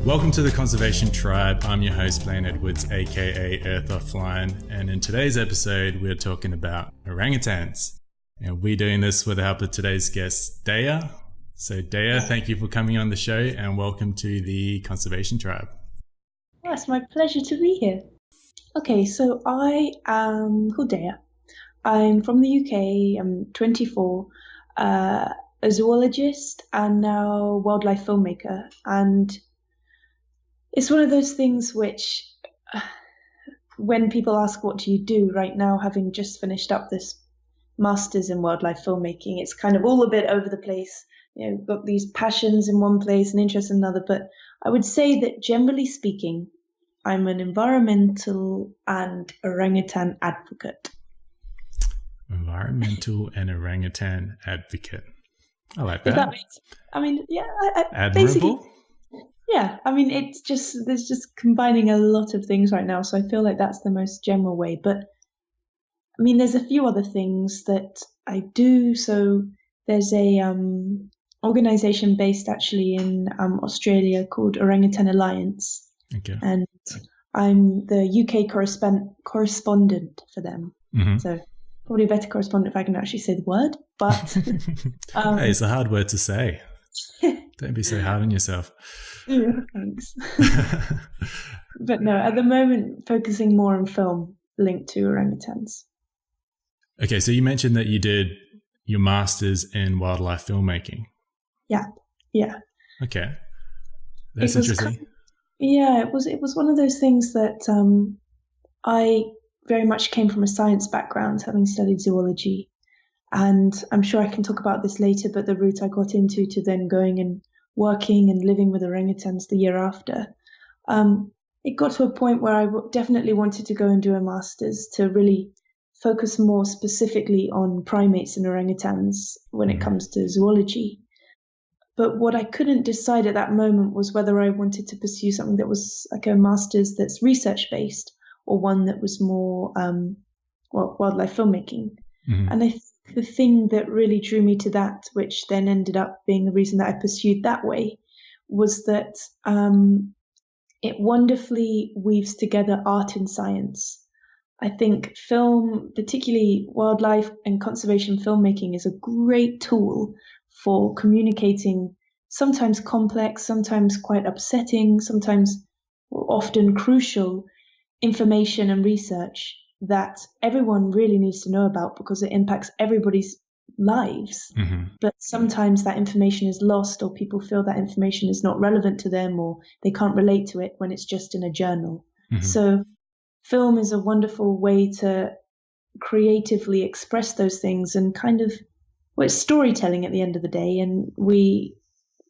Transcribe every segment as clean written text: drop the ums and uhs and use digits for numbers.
Welcome to the Conservation Tribe. I'm your host, Blaine Edwards, aka Earth Offline, and in today's episode, we're talking about orangutans. And we're doing this with the help of today's guest, Daya. So, Daya, thank you for coming on the show, and welcome to the Conservation Tribe. Well, it's my pleasure to be here. Okay, so I am called Daya. I'm from the UK. I'm 24, a zoologist, and now wildlife filmmaker. And it's one of those things which, when people ask what do you do right now, having just finished up this master's in wildlife filmmaking, it's kind of all a bit over the place. You know, got these passions in one place and interests in another. But I would say that generally speaking, I'm an environmental and orangutan advocate. Environmental and orangutan advocate. I like that. If that makes, I mean, yeah, Admirable. Yeah, I mean, there's just combining a lot of things right now, so I feel like that's the most general way. But I mean, there's a few other things that I do. So there's a organization based actually in Australia called Orangutan Alliance, and I'm the UK correspondent for them. Mm-hmm. So probably a better correspondent if I can actually say the word. But hey, it's a hard word to say. Don't be so hard on yourself. Yeah, thanks. But no, at the moment, focusing more on film linked to orangutans. Okay, so you mentioned that you did your master's in wildlife filmmaking. Yeah. Okay, that's interesting. It was one of those things that I very much came from a science background, having studied zoology. And I'm sure I can talk about this later, but the route I got into to then going and working and living with orangutans the year after, it got to a point where I definitely wanted to go and do a master's to really focus more specifically on primates and orangutans when it comes to zoology. But what I couldn't decide at that moment was whether I wanted to pursue something that was like a master's that's research-based or one that was more wildlife filmmaking. Mm-hmm. And the thing that really drew me to that, which then ended up being the reason that I pursued that way, was that it wonderfully weaves together art and science. I think film, particularly wildlife and conservation filmmaking, is a great tool for communicating sometimes complex, sometimes quite upsetting, sometimes or often crucial information and research that everyone really needs to know about because it impacts everybody's lives. Mm-hmm. But sometimes that information is lost, or people feel that information is not relevant to them, or they can't relate to it when it's just in a journal. Mm-hmm. So film is a wonderful way to creatively express those things and kind of, it's storytelling at the end of the day, and we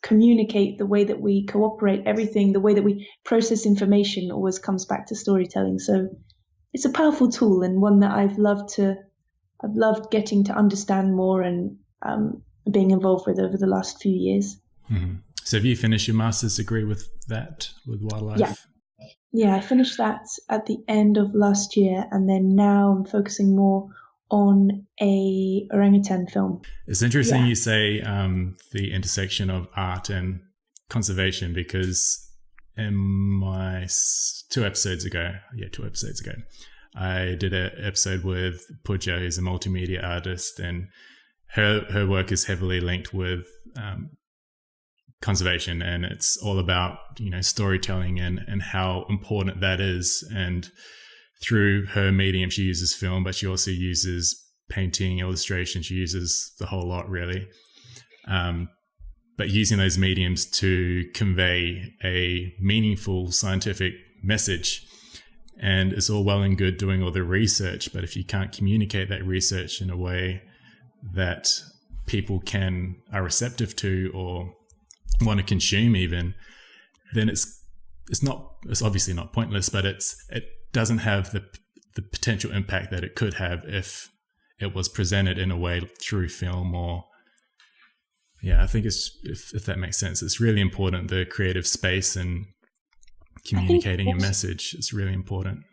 communicate the way that we cooperate, everything, the way that we process information always comes back to storytelling. So it's a powerful tool, and one that I've loved getting to understand more and being involved with over the last few years. Mm-hmm. So have you finished your master's degree with wildlife? Yeah, I finished that at the end of last year, and then now I'm focusing more on a orangutan film. It's interesting you say the intersection of art and conservation, because in my 2 episodes ago, I did an episode with Pooja, who's a multimedia artist, and her work is heavily linked with conservation, and it's all about, storytelling and how important that is. And through her medium, she uses film, but she also uses painting, illustration. She uses the whole lot, really. But using those mediums to convey a meaningful scientific message. And it's all well and good doing all the research, but if you can't communicate that research in a way that people are receptive to or want to consume even, then it's obviously not pointless, but it doesn't have the potential impact that it could have if it was presented in a way through film or. Yeah, I think if that makes sense, it's really important. The creative space and communicating a message is really important.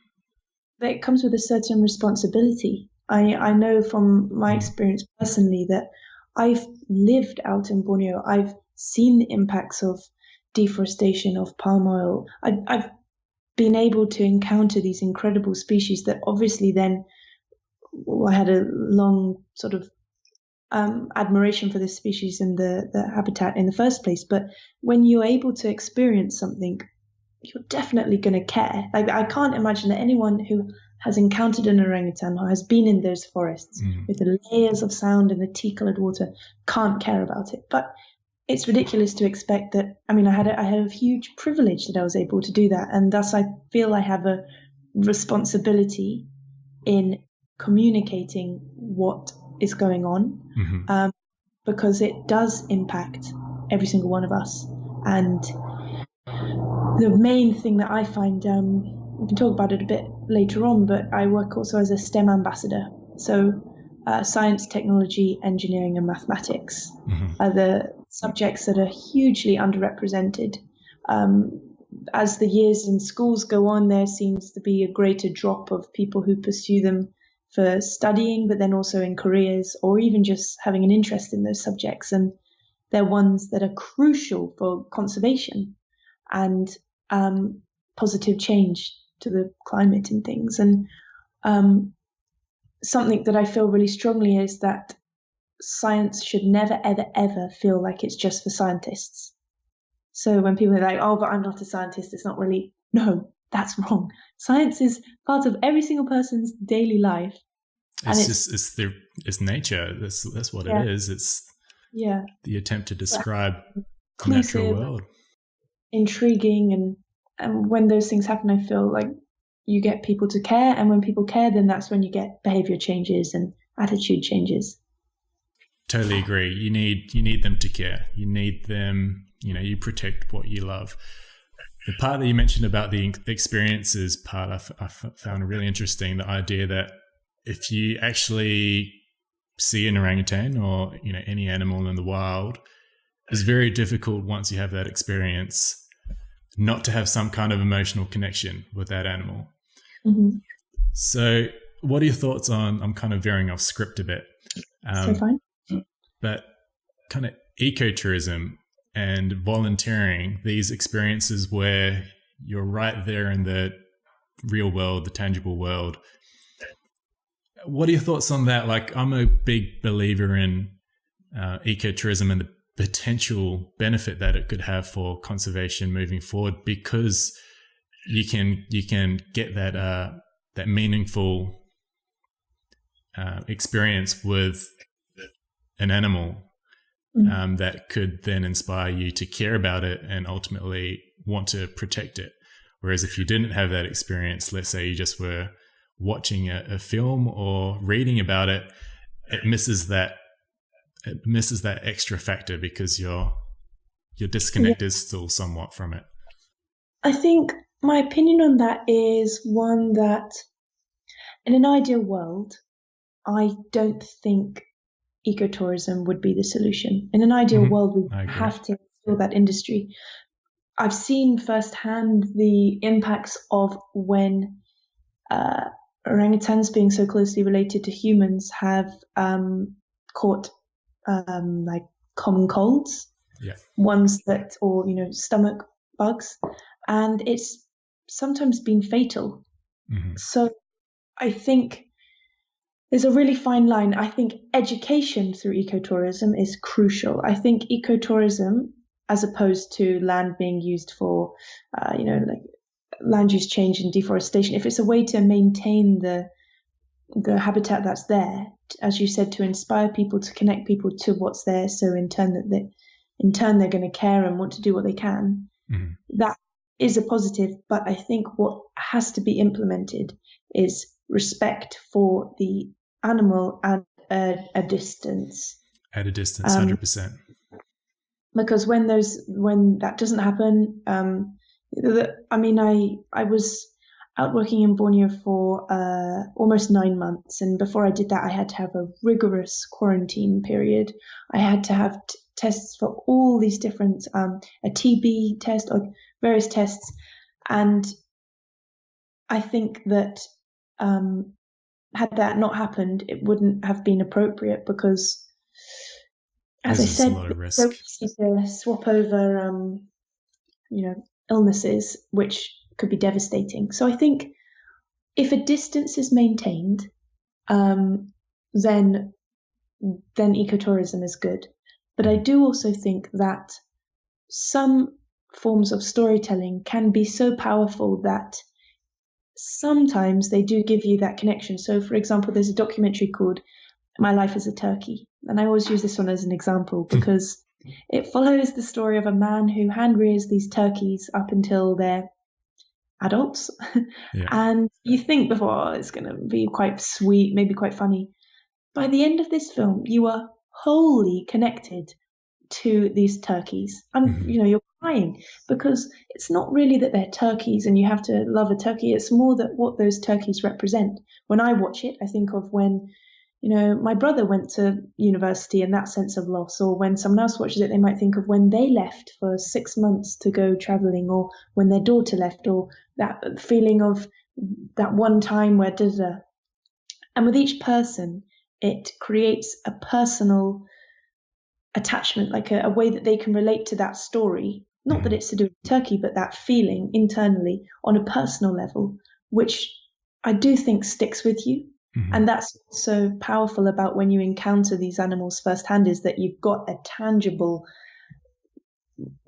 It comes with a certain responsibility. I know from my experience personally that I've lived out in Borneo. I've seen the impacts of deforestation of palm oil. I've been able to encounter these incredible species that obviously then, well, I had a long sort of admiration for this species and the habitat in the first place. But when you're able to experience something, you're definitely going to care. Like, I can't imagine that anyone who has encountered an orangutan or has been in those forests with the layers of sound and the tea-colored water can't care about it. But it's ridiculous to expect that. I mean, I had a huge privilege that I was able to do that, and thus I feel I have a responsibility in communicating what is going on, because it does impact every single one of us. And the main thing that I find, we can talk about it a bit later on, but I work also as a STEM ambassador. So science, technology, engineering, and mathematics are the subjects that are hugely underrepresented. As the years in schools go on, there seems to be a greater drop of people who pursue them for studying, but then also in careers or even just having an interest in those subjects. And they're ones that are crucial for conservation and positive change to the climate and things. And something that I feel really strongly is that science should never, ever, ever feel like it's just for scientists. So when people are like, oh, but I'm not a scientist, it's not really, no, that's wrong. Science is part of every single person's daily life. It's nature. That's what it is. It's the attempt to describe the natural world. Intriguing, and when those things happen, I feel like you get people to care, and when people care, then that's when you get behavior changes and attitude changes. Totally agree. You need them to care. You need them. You protect what you love. The part that you mentioned about the experiences part, I found really interesting. The idea that if you actually see an orangutan or any animal in the wild, it's very difficult once you have that experience not to have some kind of emotional connection with that animal. So what are your thoughts on, I'm kind of veering off script a bit, so fine. But kind of ecotourism and volunteering, these experiences where you're right there in the real world, the tangible world. What are your thoughts on that? Like, I'm a big believer in ecotourism and the potential benefit that it could have for conservation moving forward, because you can get that meaningful experience with an animal that could then inspire you to care about it and ultimately want to protect it. Whereas if you didn't have that experience, let's say you just were watching a film or reading about it, it misses that extra factor because you're disconnected still somewhat from it. I think my opinion on that is one that in an ideal world, I don't think ecotourism would be the solution. In an ideal world, we have to fill that industry. I've seen firsthand the impacts of when orangutans, being so closely related to humans, have caught like common colds, ones that, or stomach bugs, and it's sometimes been fatal. So I think there's a really fine line. I think education through ecotourism is crucial. I think ecotourism, as opposed to land being used for, like land use change and deforestation, if it's a way to maintain the habitat that's there, as you said, to inspire people, to connect people to what's there, so in turn they're going to care and want to do what they can, that is a positive. But I think what has to be implemented is respect for the animal at a distance. At a distance, 100%. Because when that doesn't happen, I was out working in Borneo for almost 9 months, and before I did that, I had to have a rigorous quarantine period. I had to have tests for all these different, a TB test, or various tests, and I think that had that not happened, it wouldn't have been appropriate, because, as I said, it's so easy to swap over illnesses, which could be devastating. So I think if a distance is maintained, then ecotourism is good. But I do also think that some forms of storytelling can be so powerful that sometimes they do give you that connection. So, for example, there's a documentary called My Life as a Turkey. And I always use this one as an example because it follows the story of a man who hand rears these turkeys up until they're adults. Yeah. And you think before, oh, it's going to be quite sweet, maybe quite funny. By the end of this film, you are wholly connected to these turkeys. And, you're crying because it's not really that they're turkeys and you have to love a turkey. It's more that what those turkeys represent. When I watch it, I think of when, my brother went to university and that sense of loss, or when someone else watches it, they might think of when they left for 6 months to go traveling, or when their daughter left, or that feeling of that one time where da-da. And with each person, it creates a personal attachment, like a way that they can relate to that story. Not that it's to do with Turkey, but that feeling internally on a personal level, which I do think sticks with you. And that's so powerful about when you encounter these animals firsthand, is that you've got a tangible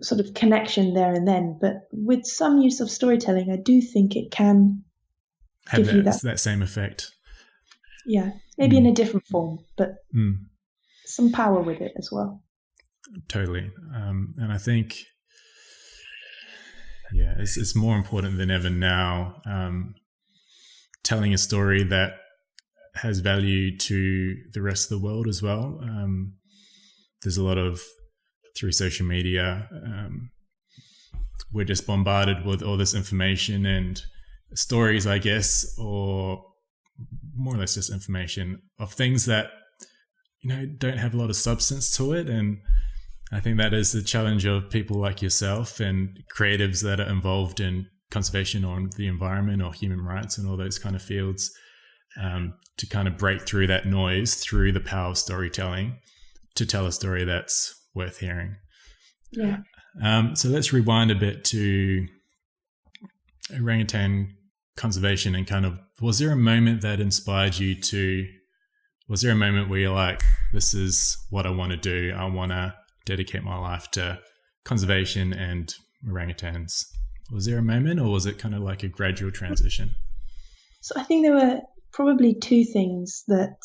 sort of connection there and then. But with some use of storytelling, I do think it can have give you that same effect. Yeah, maybe in a different form, but some power with it as well. Totally. And I think, it's more important than ever now, telling a story that has value to the rest of the world as well. There's a lot of, through social media, we're just bombarded with all this information and stories, I guess, or more or less just information of things that, don't have a lot of substance to it. And I think that is the challenge of people like yourself and creatives that are involved in conservation or the environment or human rights and all those kind of fields, to kind of break through that noise through the power of storytelling to tell a story that's worth hearing. Yeah. So let's rewind a bit to orangutan conservation and kind of, was there a moment that inspired you was there a moment where you're like, this is what I want to do. I want to dedicate my life to conservation and orangutans. Was there a moment, or was it kind of like a gradual transition? So I think there were probably two things that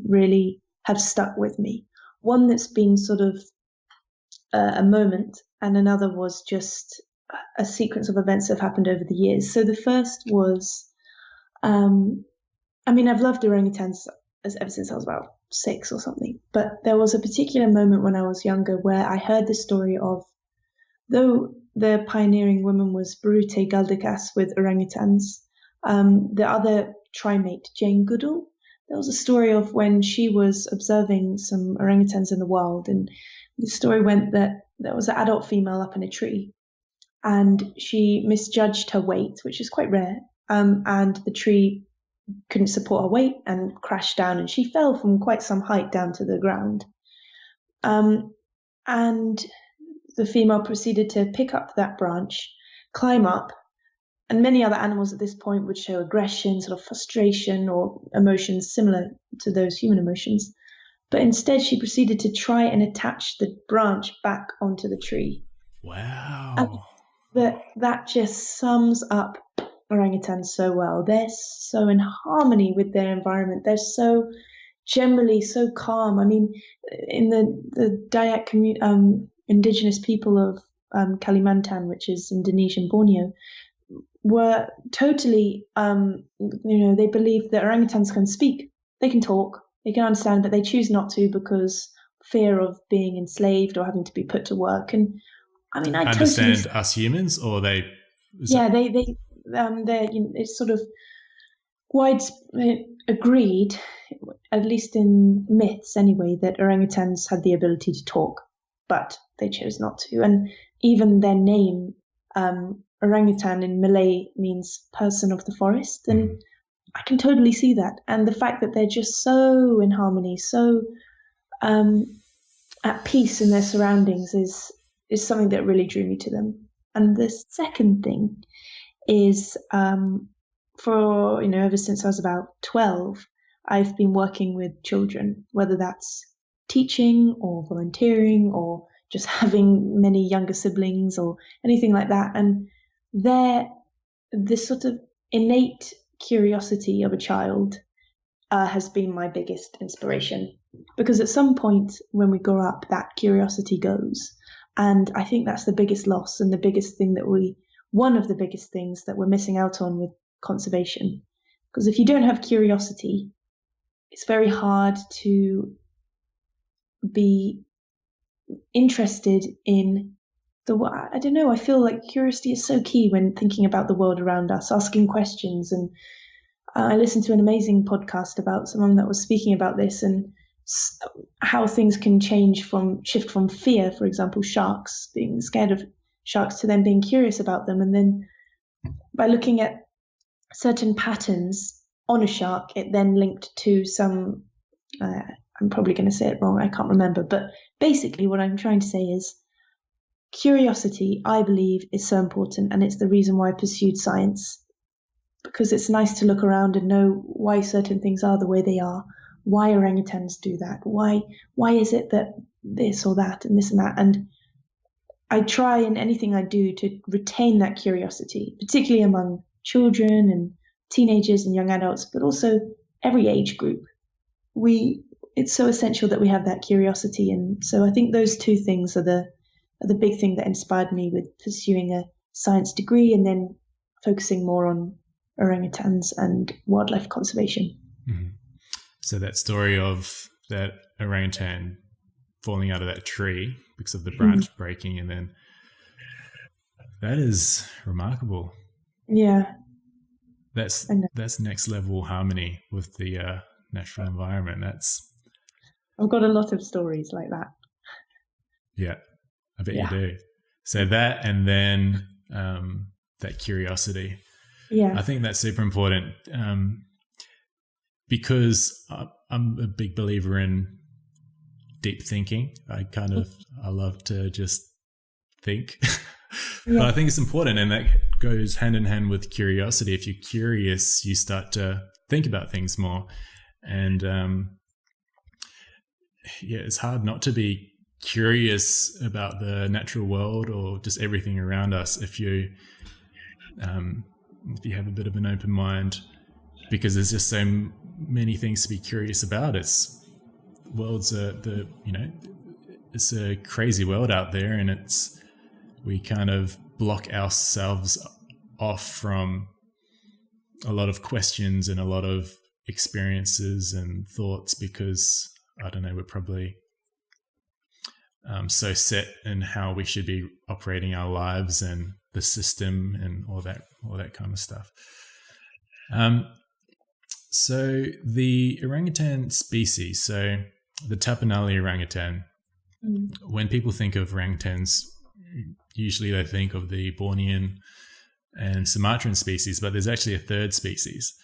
really have stuck with me. One that's been sort of a moment, and another was just a sequence of events that have happened over the years. So the first was, I've loved orangutans ever since I was about 6 or something. But there was a particular moment when I was younger where I heard the story of, though the pioneering woman was Brute Galdikas with orangutans, the other trimate, Jane Goodall, there was a story of when she was observing some orangutans in the wild, and the story went that there was an adult female up in a tree, and she misjudged her weight, which is quite rare, and the tree couldn't support her weight and crashed down, and she fell from quite some height down to the ground. And the female proceeded to pick up that branch, climb up, and many other animals at this point would show aggression, sort of frustration, or emotions similar to those human emotions. But instead, she proceeded to try and attach the branch back onto the tree. Wow. And that just sums up orangutans so well. They're so in harmony with their environment. They're so generally so calm. I mean, in the Dayak indigenous people of Kalimantan, which is Indonesian Borneo, were totally, they believe that orangutans can speak. They can talk. They can understand, but they choose not to because fear of being enslaved or having to be put to work. And I mean, I understand totally, us humans, or they? They're, it's sort of widespread agreed, at least in myths anyway, that orangutans had the ability to talk, but they chose not to. And even their name, orangutan in Malay, means person of the forest, and I can totally see that. And the fact that they're just so in harmony, so at peace in their surroundings is something that really drew me to them. And the second thing is for, ever since I was about 12, I've been working with children, whether that's teaching or volunteering or just having many younger siblings or anything like that. And this sort of innate curiosity of a child has been my biggest inspiration, because at some point when we grow up, that curiosity goes. And I think that's the biggest loss and one of the biggest things that we're missing out on with conservation. Because if you don't have curiosity, it's very hard to be interested in I don't know, I feel like curiosity is so key when thinking about the world around us, asking questions. And I listened to an amazing podcast about someone that was speaking about this and how things can shift from fear, for example, sharks, being scared of sharks, to then being curious about them. And then by looking at certain patterns on a shark, it then linked to some, I'm probably going to say it wrong, I can't remember, but basically what I'm trying to say is curiosity, I believe, is so important, and it's the reason why I pursued science, because it's nice to look around and know why certain things are the way they are, why orangutans do that, why is it that this or that and this and that. And I try in anything I do to retain that curiosity, particularly among children and teenagers and young adults, but also every age group. It's so essential that we have that curiosity. And so I think those two things are the big thing that inspired me with pursuing a science degree and then focusing more on orangutans and wildlife conservation. Mm-hmm. So that story of that orangutan falling out of that tree because of the branch breaking, and then that is remarkable. Yeah. That's next level harmony with the natural environment. I've got a lot of stories like that. Yeah, I bet you do. So that, and then that curiosity. Yeah. I think that's super important because I'm a big believer in deep thinking. I love to just think. But I think it's important, and that goes hand in hand with curiosity. If you're curious, you start to think about things more. And it's hard not to be curious about the natural world or just everything around us if you have a bit of an open mind, because there's just so many things to be curious about. It's a crazy world out there, and we kind of block ourselves off from a lot of questions and a lot of experiences and thoughts because, I don't know, we're probably so set in how we should be operating our lives and the system and all that kind of stuff. So the orangutan species, so the Tapanuli orangutan, when people think of orangutans, usually they think of the Bornean and Sumatran species, but there's actually a third species.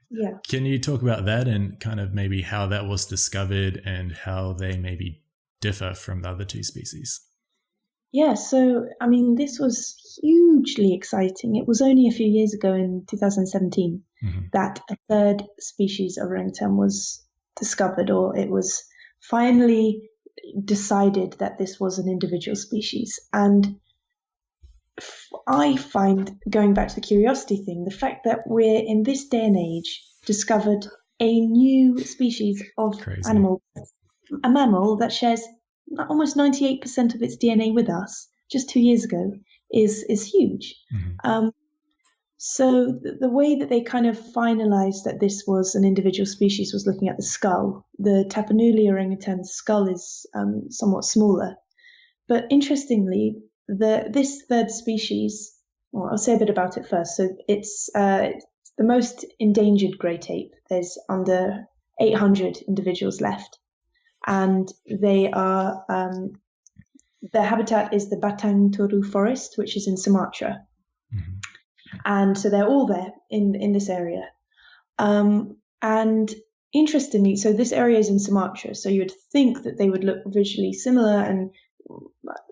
Yeah. Can you talk about that and kind of maybe how that was discovered and how they maybe differ from the other two species? Yeah, so, I mean, this was hugely exciting. It was only a few years ago in 2017 that a third species of orangutan was discovered, or it was finally decided that this was an individual species. And I find, going back to the curiosity thing, the fact that we're in this day and age discovered a new species of animal, a mammal that shares almost 98% of its DNA with us just 2 years ago, is huge. So the way that they kind of finalized that this was an individual species was looking at the skull. The Tapanuli orangutan's skull is somewhat smaller. But interestingly, this third species, well, I'll say a bit about it first. So it's the most endangered great ape. There's under 800 individuals left. And they are, their habitat is the Batang Toru forest, which is in Sumatra. And so they're all there in this area. And interestingly, so this area is in Sumatra, so you would think that they would look visually similar and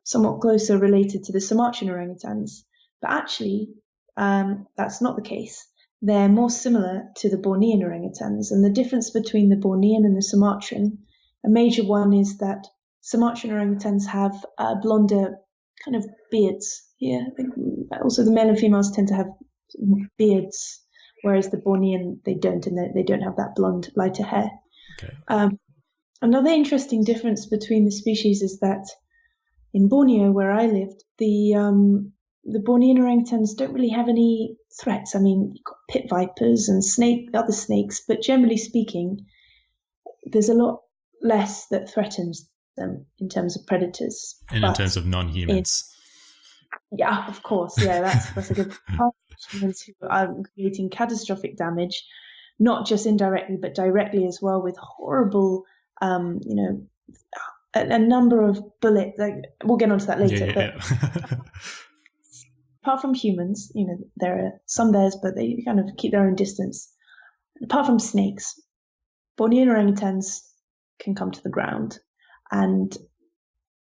somewhat closer related to the Sumatran orangutans. But actually, that's not the case. They're more similar to the Bornean orangutans. And the difference between the Bornean and the Sumatran, a major one is that Sumatran orangutans have blonder kind of beards here. I think also the male and females tend to have beards, whereas the Bornean, they don't, and they don't have that blonde, lighter hair. Okay. Another interesting difference between the species is that in Borneo, where I lived, the Bornean orangutans don't really have any threats. I mean, you've got pit vipers and other snakes, but generally speaking, there's a lot less that threatens them in terms of predators. And in terms of non-humans. Yeah, of course. Yeah, that's a good point. Humans who are creating catastrophic damage, not just indirectly, but directly as well, with horrible, a number of bullets. Like, we'll get onto that later. Yeah. Apart from humans, there are some bears, but they kind of keep their own distance. Apart from snakes, Bornean orangutans can come to the ground, and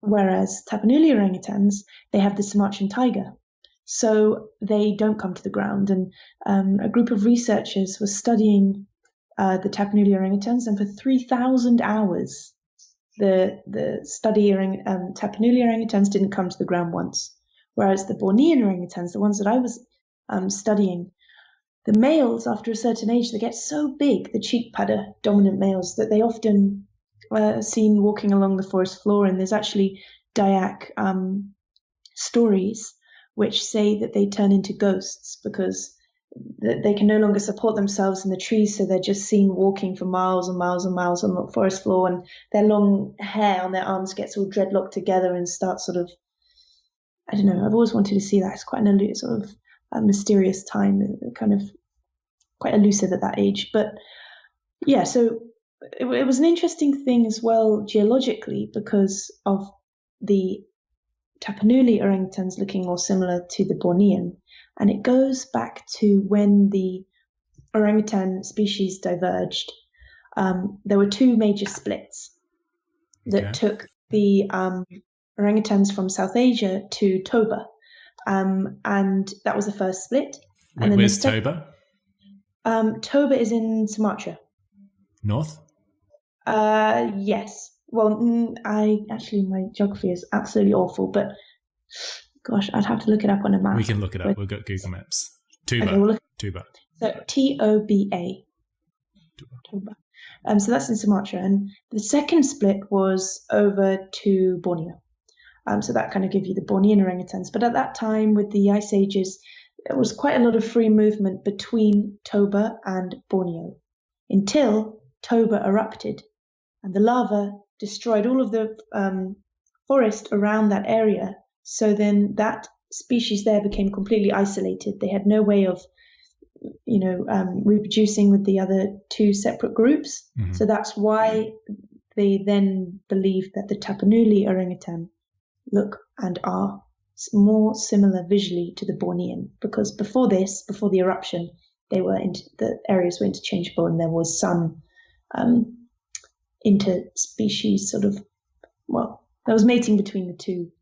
whereas Tapanuli orangutans, they have the Sumatran tiger, so they don't come to the ground. And a group of researchers was studying the Tapanuli orangutans, and for 3,000 hours, the Tapanuli orangutans didn't come to the ground once. Whereas the Bornean orangutans, the ones that I was studying, the males, after a certain age, they get so big, the cheek padder dominant males, that they often are seen walking along the forest floor. And there's actually Dayak stories which say that they turn into ghosts because they can no longer support themselves in the trees, so they're just seen walking for miles and miles and miles on the forest floor, and their long hair on their arms gets all dreadlocked together and starts sort of, I don't know, I've always wanted to see that. It's quite an sort of a mysterious time, kind of quite elusive at that age. But yeah, so it was an interesting thing as well geologically because of the Tapanuli orangutans looking more similar to the Bornean. And it goes back to when the orangutan species diverged. There were two major splits that took the orangutans from South Asia to Toba. And that was the first split. And then where's Toba? Toba is in Sumatra. North? Yes. Well, my geography is absolutely awful, but gosh, I'd have to look it up on a map. We can look it up. We've got Google Maps. Toba. Okay, Toba. So Toba. Toba. So that's in Sumatra. And the second split was over to Borneo. So that kind of gives you the Bornean orangutans. But at that time, with the ice ages, there was quite a lot of free movement between Toba and Borneo until Toba erupted. And the lava destroyed all of the forest around that area. So then that species there became completely isolated. They had no way of, reproducing with the other two separate groups. Mm-hmm. So that's why they then believed that the Tapanuli orangutan look and are more similar visually to the Bornean, because before the eruption, the areas were interchangeable, and there was some interspecies sort of, there was mating between the two,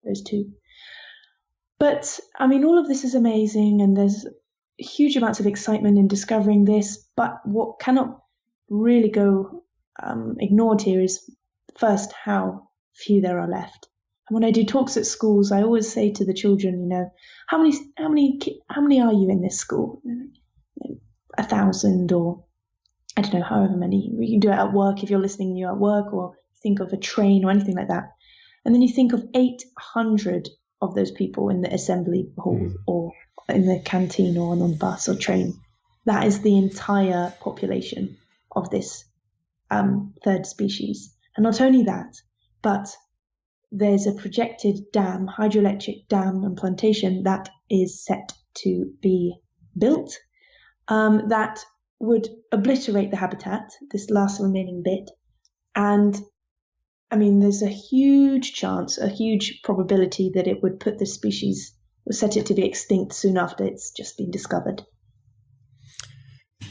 those two. But I mean, all of this is amazing, and there's huge amounts of excitement in discovering this. But what cannot really go ignored here is first how few there are left. And when I do talks at schools, I always say to the children, how many are you in this school? 1,000, or I don't know, however many. You can do it at work if you're listening and you're at work, or think of a train or anything like that. And then you think of 800 of those people in the assembly hall or in the canteen or on the bus or train. That is the entire population of this third species. And not only that, but there's a projected hydroelectric dam and plantation that is set to be built that would obliterate the habitat, this last remaining bit. And I mean, there's a huge chance, a huge probability that it would put the species, or set it to be extinct soon after it's just been discovered.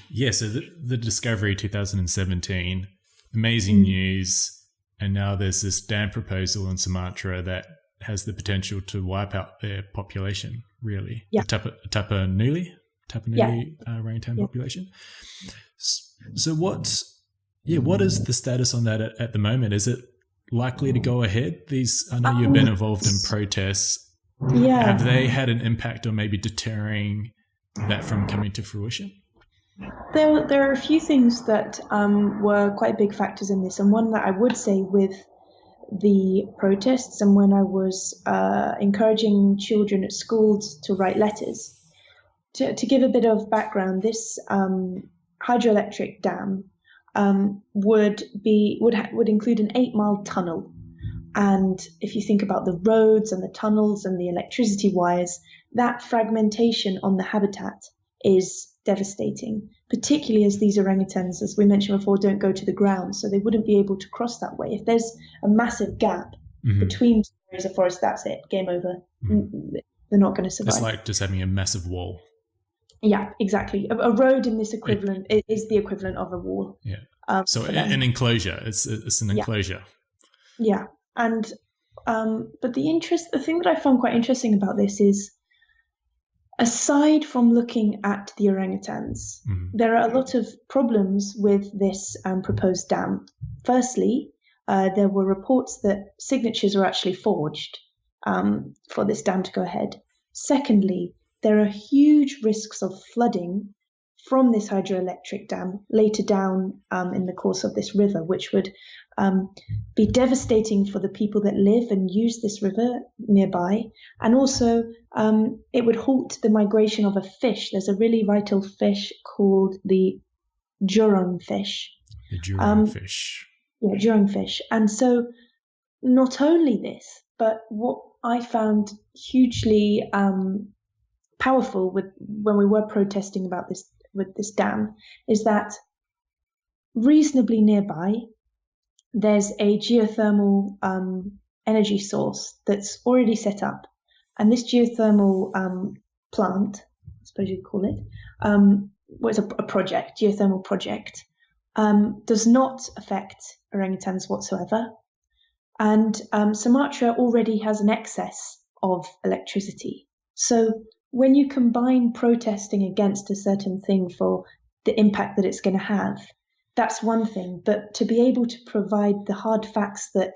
Yeah, so the discovery 2017, amazing news. and now there's this dam proposal in Sumatra that has the potential to wipe out their population, really. Yeah. The Tapa Nuli orangutan population. So what is the status on that at the moment? Is it likely to go ahead? I know you've been involved in protests. Yeah. Have they had an impact on maybe deterring that from coming to fruition? There are a few things that were quite big factors in this, and one that I would say with the protests and when I was encouraging children at schools to write letters. To give a bit of background, this hydroelectric dam would include an 8-mile tunnel. And if you think about the roads and the tunnels and the electricity wires, that fragmentation on the habitat is devastating, particularly as these orangutans, as we mentioned before, don't go to the ground, so they wouldn't be able to cross that way. If there's a massive gap between two areas of forest, that's it, game over. They're not going to survive. It's like just having a massive wall. Yeah, exactly. A road in this equivalent is the equivalent of a wall. Yeah. So an enclosure. It's an enclosure. Yeah. And but the thing that I found quite interesting about this is, aside from looking at the orangutans, there are a lot of problems with this proposed dam. Firstly, there were reports that signatures were actually forged for this dam to go ahead. Secondly, there are huge risks of flooding from this hydroelectric dam later down in the course of this river, which would be devastating for the people that live and use this river nearby. And also, it would halt the migration of a fish. There's a really vital fish called the jurong fish. The jurong fish. Yeah, jurong fish. And so not only this, but what I found hugely powerful when we were protesting about this with this dam is that reasonably nearby there's a geothermal energy source that's already set up, and this geothermal plant, I suppose you'd call it, was a geothermal project, does not affect orangutans whatsoever, and Sumatra already has an excess of electricity. So when you combine protesting against a certain thing for the impact that it's going to have, that's one thing. But to be able to provide the hard facts that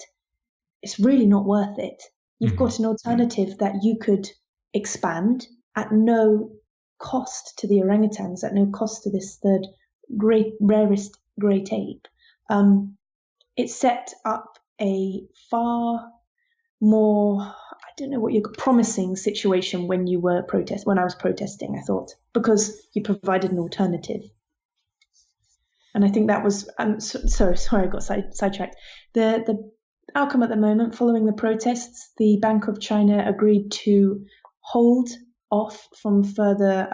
it's really not worth it, you've got an alternative that you could expand at no cost to the orangutans, at no cost to this third rarest great ape. It set up a far more, I don't know what promising situation when I was protesting, I thought, because you provided an alternative. And I think that was, sorry, I got sidetracked. The outcome at the moment, following the protests, the Bank of China agreed to hold off from further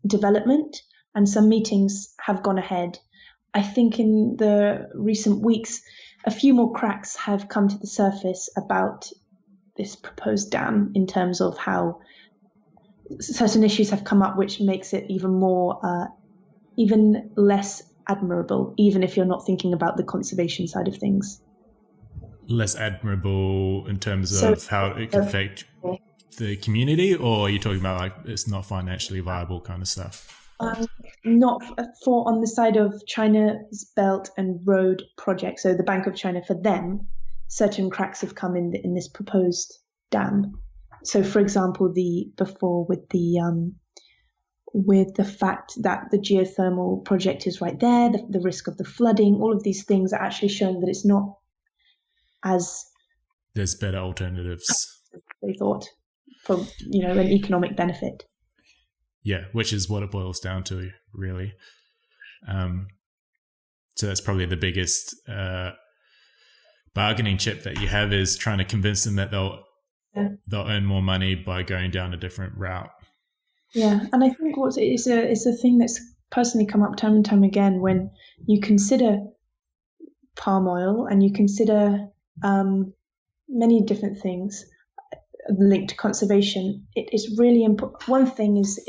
development, and some meetings have gone ahead. I think in the recent weeks, a few more cracks have come to the surface about this proposed dam in terms of how certain issues have come up, which makes it even less admirable, even if you're not thinking about the conservation side of things. Less admirable in terms of how it can affect the community, or are you talking about like it's not financially viable kind of stuff? Not for on the side of China's Belt and Road project. So the Bank of China, for them, certain cracks have come in this proposed dam. So, for example, with the fact that the geothermal project is right there, the risk of the flooding, all of these things are actually showing that it's not as there's better alternatives, they thought, for an economic benefit. Yeah, which is what it boils down to, really. So that's probably the biggest bargaining chip that you have, is trying to convince them that they'll earn more money by going down a different route. Yeah, and I think it's a thing that's personally come up time and time again when you consider palm oil and you consider many different things linked to conservation. It is really important. One thing is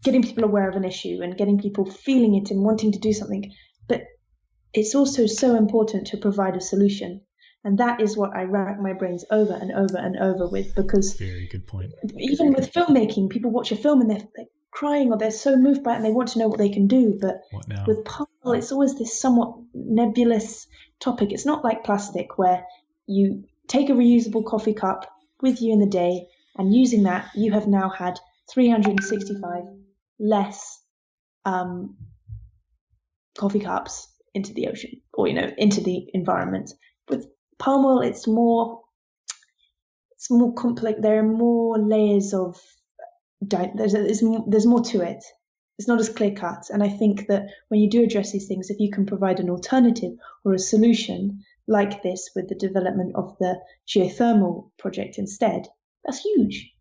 getting people aware of an issue and getting people feeling it and wanting to do something. But it's also so important to provide a solution. And that is what I rack my brains over and over and over with, because Very good point. even with filmmaking, people watch a film and they're crying or they're so moved by it and they want to know what they can do. But What now? with palm oil, it's always this somewhat nebulous topic. It's not like plastic where you take a reusable coffee cup with you in the day, and using that, you have now had 365 less coffee cups into the ocean, or into the environment. With palm oil, it's more complex. There are more layers of there's more to it. It's not as clear cut. And I think that when you do address these things, if you can provide an alternative or a solution like this with the development of the geothermal project instead, that's huge.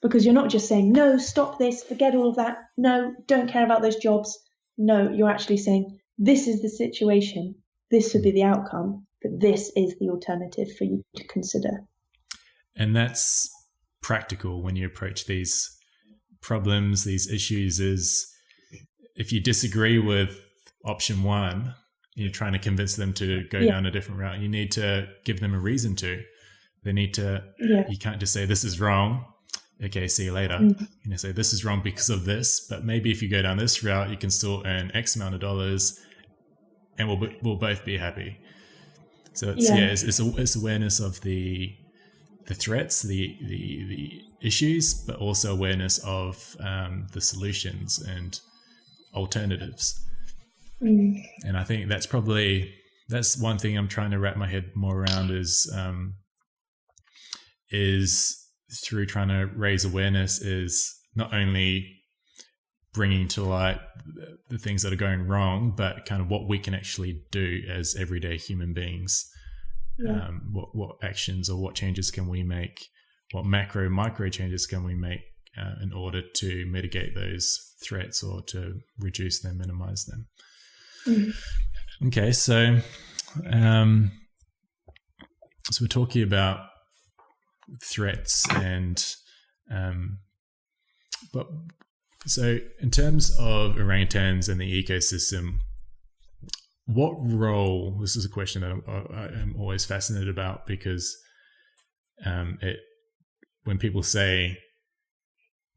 Because you're not just saying, no, stop this, forget all of that. No, don't care about those jobs. No, you're actually saying, this is the situation. This would be the outcome, but this is the alternative for you to consider. And that's practical when you approach these problems, these issues, is if you disagree with option one, you're trying to convince them to go down a different route. You need to give them a reason to. They need to, you can't just say, this is wrong. Okay, see you later. Say this is wrong because of this, but maybe if you go down this route, you can still earn X amount of dollars and we'll both be happy. So it's awareness of the threats, the issues, but also awareness of the solutions and alternatives. And I think that's one thing I'm trying to wrap my head more around is through trying to raise awareness, is not only bringing to light the things that are going wrong, but kind of what we can actually do as everyday human beings. What actions or what changes can we make? What micro changes can we make in order to mitigate those threats or to reduce them, minimize them? Okay, so we're talking about threats and but so in terms of orangutans and the ecosystem, what role, this is a question that I'm always fascinated about, because when people say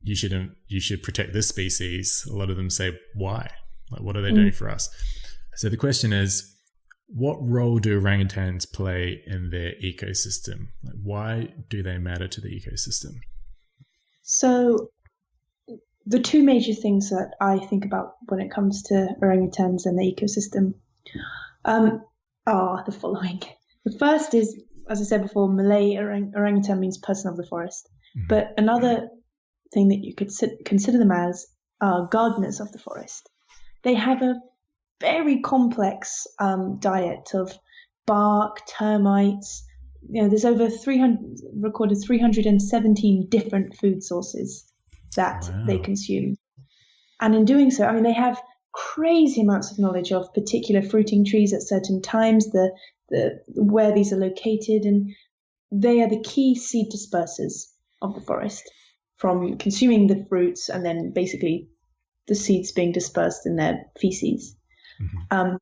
you should protect this species, a lot of them say, why? Like, what are they doing for us? So the question is, what role do orangutans play in their ecosystem? Like, why do they matter to the ecosystem? So the two major things that I think about when it comes to orangutans and the ecosystem are the following. The first is, as I said before, Malay orangutan means person of the forest. But another thing that you could consider them as are gardeners of the forest. They have a very complex diet of bark, termites. There's over 317 different food sources that they consume. And in doing so, they have crazy amounts of knowledge of particular fruiting trees at certain times, the where these are located, and they are the key seed dispersers of the forest, from consuming the fruits and then basically the seeds being dispersed in their feces. But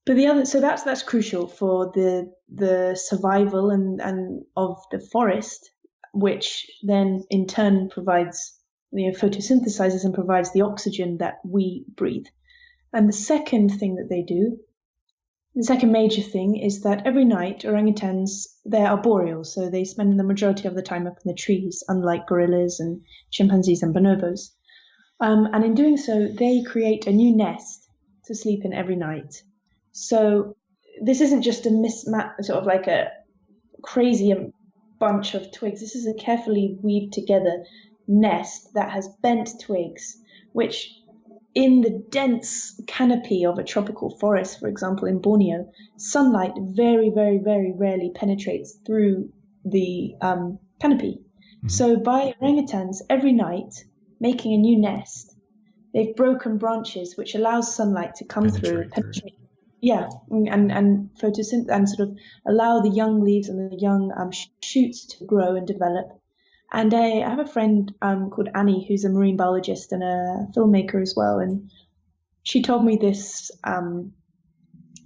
that's crucial for the survival and of the forest, which then in turn provides, photosynthesizes and provides the oxygen that we breathe. And the second thing that they do, the second major thing, is that every night orangutans, they're arboreal, so they spend the majority of the time up in the trees, unlike gorillas and chimpanzees and bonobos. And in doing so, they create a new nest to sleep in every night. So this isn't just a mismatch, sort of like a crazy bunch of twigs. This is a carefully weaved together nest that has bent twigs, which in the dense canopy of a tropical forest, for example, in Borneo, sunlight very, very, very rarely penetrates through the canopy. So by orangutans, every night, making a new nest, they've broken branches, which allows sunlight to come penetrate. And photosynth and sort of allow the young leaves and the young shoots to grow and develop. And I have a friend called Annie, who's a marine biologist and a filmmaker as well, and she told me this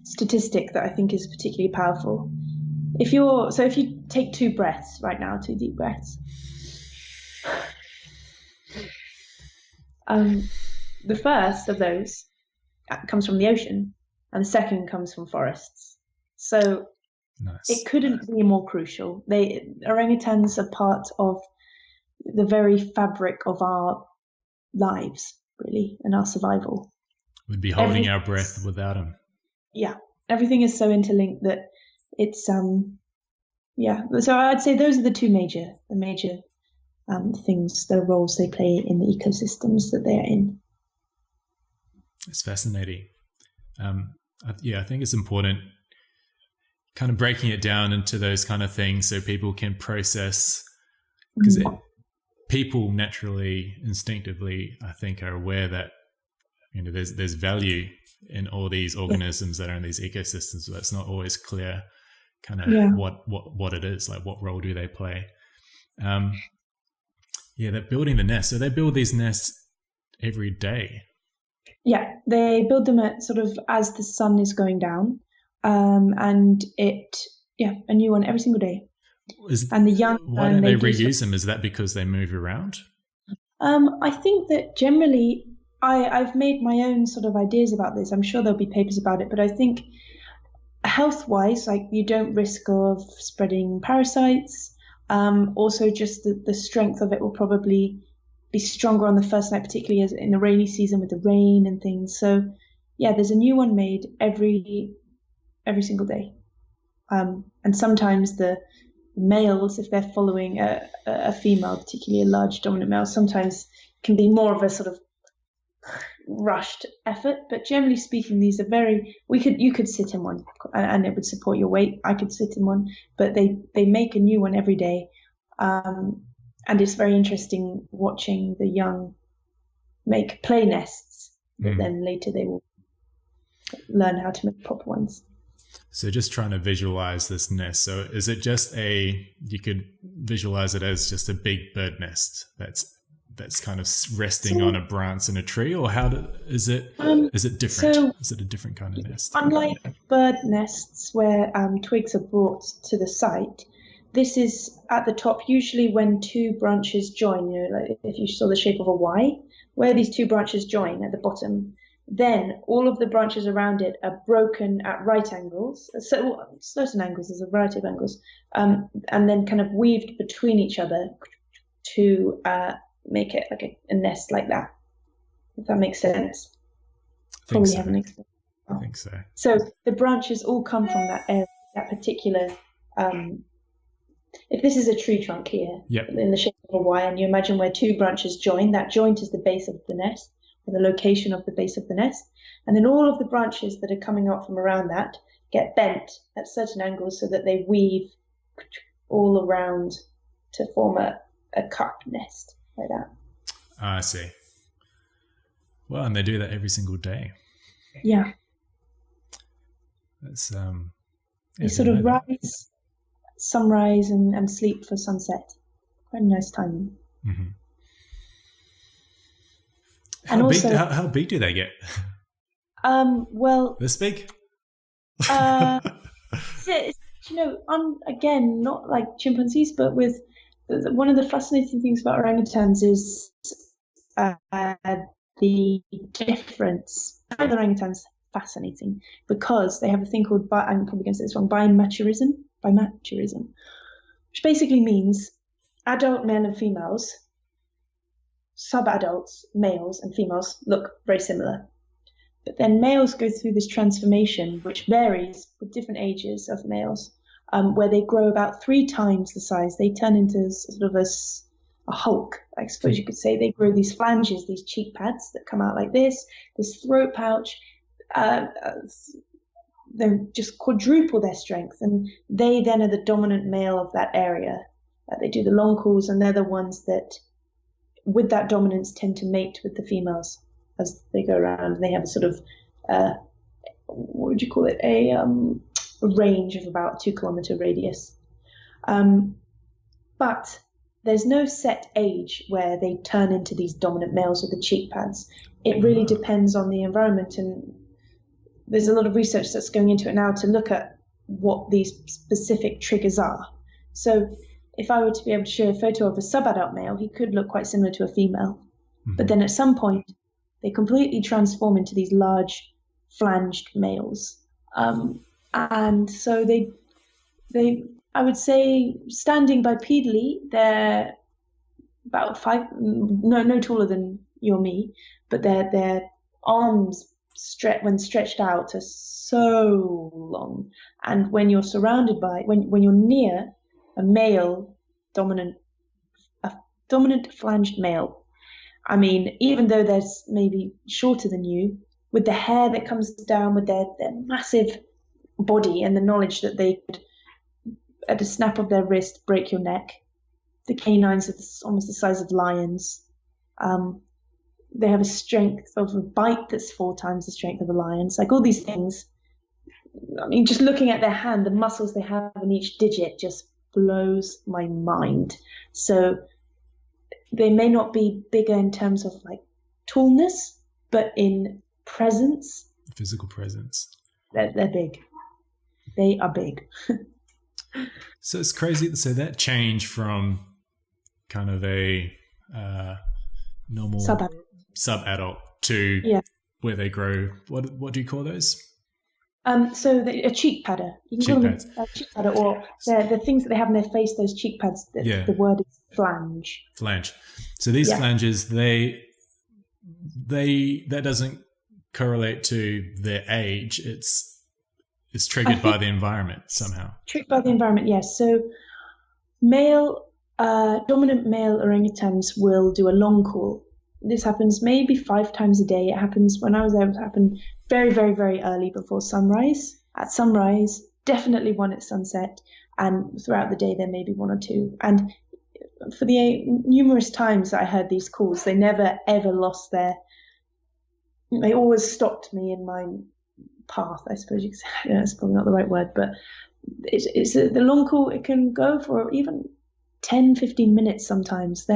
statistic that I think is particularly powerful. If you take 2 breaths right now, 2 deep breaths, the first of those comes from the ocean, and the second comes from forests. So Nice. It couldn't be more crucial. Orangutans are part of the very fabric of our lives, really, and our survival. We'd be holding our breath without them. Yeah, everything is so interlinked that it's yeah. So I'd say those are the major things, the roles they play in the ecosystems that they're in. It's fascinating. I think it's important kind of breaking it down into those kind of things so people can process, because people naturally, instinctively, I think, are aware that, you know, there's value in all these organisms that are in these ecosystems, but it's not always clear kind of what it is, like what role do they play. They're building the nest. So they build these nests every day. Yeah, they build them at sort of as the sun is going down. And a new one every single day. And the young. Why don't they reuse them? Is that because they move around? I think that generally, I've made my own sort of ideas about this. I'm sure there'll be papers about it, but I think health-wise, like, you don't risk of spreading parasites. Also, just the strength of it will probably be stronger on the first night, particularly as in the rainy season with the rain and things. So, yeah, there's a new one made every single day. And sometimes the males, if they're following a female, particularly a large dominant male, sometimes can be more of a sort of rushed effort. But generally speaking, these are you could sit in one and it would support your weight. I could sit in one, but they make a new one every day. And it's very interesting watching the young make play nests that then later they will learn how to make proper ones. So just trying to visualize this nest. So is it just you could visualize it as just a big bird nest that's kind of resting on a branch in a tree, or is it different? Is it a different kind of nest? Unlike bird nests where twigs are brought to the site, this is at the top, usually when 2 branches join, you know, like if you saw the shape of a Y, where these 2 branches join at the bottom, then all of the branches around it are broken at right angles, so certain angles, there's a variety of angles, and then kind of weaved between each other to make it like a nest like that, if that makes sense. I think so. So the branches all come from that area, that particular, if this is a tree trunk here, in the shape of a Y, and you imagine where 2 branches join, that joint is the base of the nest, the location of the base of the nest, and then all of the branches that are coming up from around that get bent at certain angles so that they weave all around to form a cup nest like that. I see. Well, and they do that every single day. Yeah. That's they sort of rise, sunrise, and sleep for sunset. Quite a nice time. Mm-hmm. How big do they get? Well, this big? You know, again, not like chimpanzees, but with one of the fascinating things about orangutans is the difference. I find orangutans fascinating because they have a thing called, I'm probably going to say this wrong, bimaturism, which basically means adult male and females, sub-adults, males and females, look very similar. But then males go through this transformation, which varies with different ages of males, where they grow about 3 times the size. They turn into sort of a hulk, I suppose you could say. They grow these flanges, these cheek pads that come out like this throat pouch. They just quadruple their strength, and they then are the dominant male of that area. They do the long calls, and they're the ones that, with that dominance, tend to mate with the females as they go around. They have a sort of, what would you call it? A range of about 2 kilometer radius. But there's no set age where they turn into these dominant males with the cheek pads. It really depends on the environment. And there's a lot of research that's going into it now to look at what these specific triggers are. So if I were to be able to show a photo of a subadult male, he could look quite similar to a female. Mm-hmm. But then at some point, they completely transform into these large flanged males. And so they, I would say, standing bipedally, they're about no taller than you or me, but their arms when stretched out are so long. And when you're surrounded by, when you're near a male dominant flanged male, I mean, even though they're maybe shorter than you, with the hair that comes down, with their massive body and the knowledge that they could, at a snap of their wrist, break your neck. The canines are almost the size of lions. They have a strength of a bite that's 4 times the strength of a lion's. Like all these things. I mean, just looking at their hand, the muscles they have in each digit just blows my mind. So they may not be bigger in terms of like tallness, but in presence, physical presence, they're big. They are big. So it's crazy. So that change from kind of a normal sub-adult to where they grow. What do you call those? So a cheek padder. You can call them a cheek padder, or the things that they have in their face. Those cheek pads. The word is flange. Flange. So these flanges, that doesn't correlate to their age. It's triggered by the environment somehow. Triggered by the environment, yes. So dominant male orangutans will do a long call. This happens maybe 5 times a day. It happens when I was there. It happened very, very, very early before sunrise. At sunrise, definitely one at sunset, and throughout the day there may be 1 or 2. And for the numerous times that I heard these calls, they never ever lost they always stopped me in my path, I suppose you could say. That's probably not the right word, but it's the long call. It can go for even 10-15 minutes sometimes.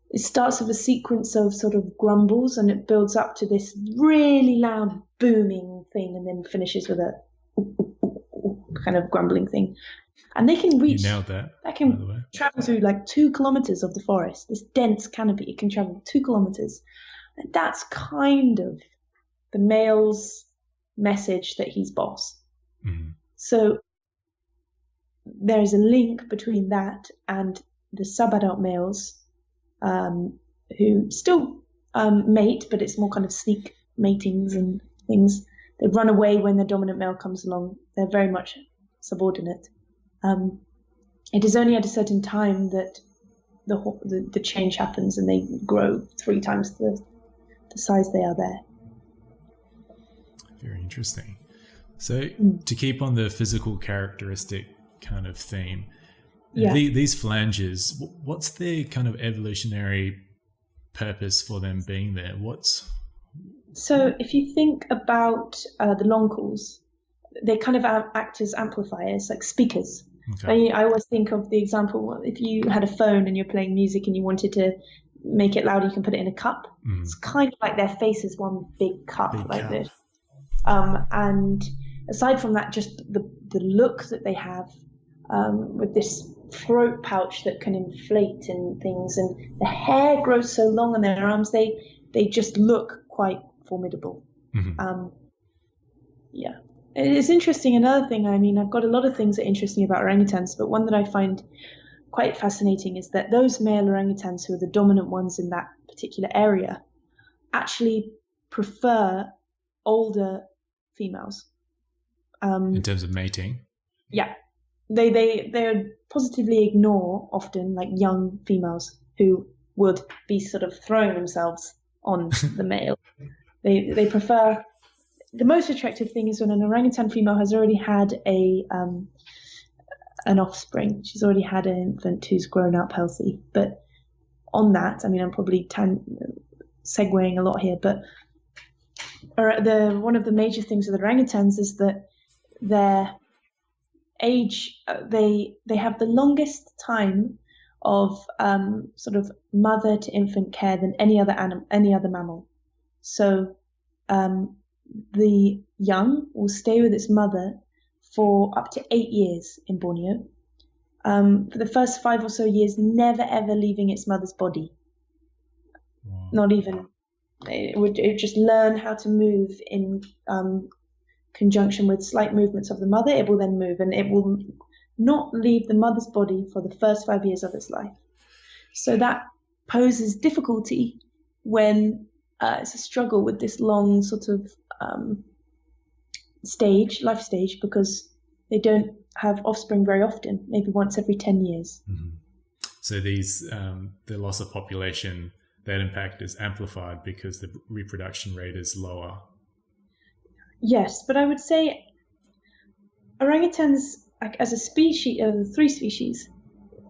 It starts with a sequence of sort of grumbles, and it builds up to this really loud booming thing, and then finishes with a kind of grumbling thing. And they can reach. You nailed that. That can travel through like 2 kilometers of the forest. This dense canopy, it can travel 2 kilometers, and that's kind of the male's message that he's boss. Mm-hmm. So there's a link between that and the subadult males, who still mate, but it's more kind of sneak matings and things. They run away when the dominant male comes along. They're very much subordinate. It is only at a certain time that the change happens, and they grow 3 times the size they are there. Very interesting. So to keep on the physical characteristic kind of theme, these flanges, what's their kind of evolutionary purpose for them being there? So if you think about the long calls, they kind of act as amplifiers, like speakers. Okay. I always think of the example, if you had a phone and you're playing music and you wanted to make it louder, you can put it in a cup. It's kind of like their face is one big cup this. And aside from that, just the look that they have, with this throat pouch that can inflate and things, and the hair grows so long on their arms, they just look quite formidable. Mm-hmm. It's interesting. Another thing, I mean, I've got a lot of things that interest me about orangutans, but one that I find quite fascinating is that those male orangutans who are the dominant ones in that particular area actually prefer older females. In terms of mating? Yeah. They positively ignore often like young females who would be sort of throwing themselves on the male. They prefer. The most attractive thing is when an orangutan female has already had an offspring. She's already had an infant who's grown up healthy. But on that, I mean, I'm probably segueing a lot here, but one of the major things with orangutans is that their age, they have the longest time of sort of mother to infant care than any other mammal. So the young will stay with its mother for up to 8 years in Borneo. For the first 5 or so years, never ever leaving its mother's body. Wow. Not even. It would just learn how to move in conjunction with slight movements of the mother. It will then move, and it will not leave the mother's body for the first 5 years of its life. So that poses difficulty when it's a struggle with this long sort of life stage, because they don't have offspring very often, maybe once every 10 years. Mm-hmm. So these, the loss of population, that impact is amplified because the reproduction rate is lower. Yes, but I would say orangutans, as a species, 3 species,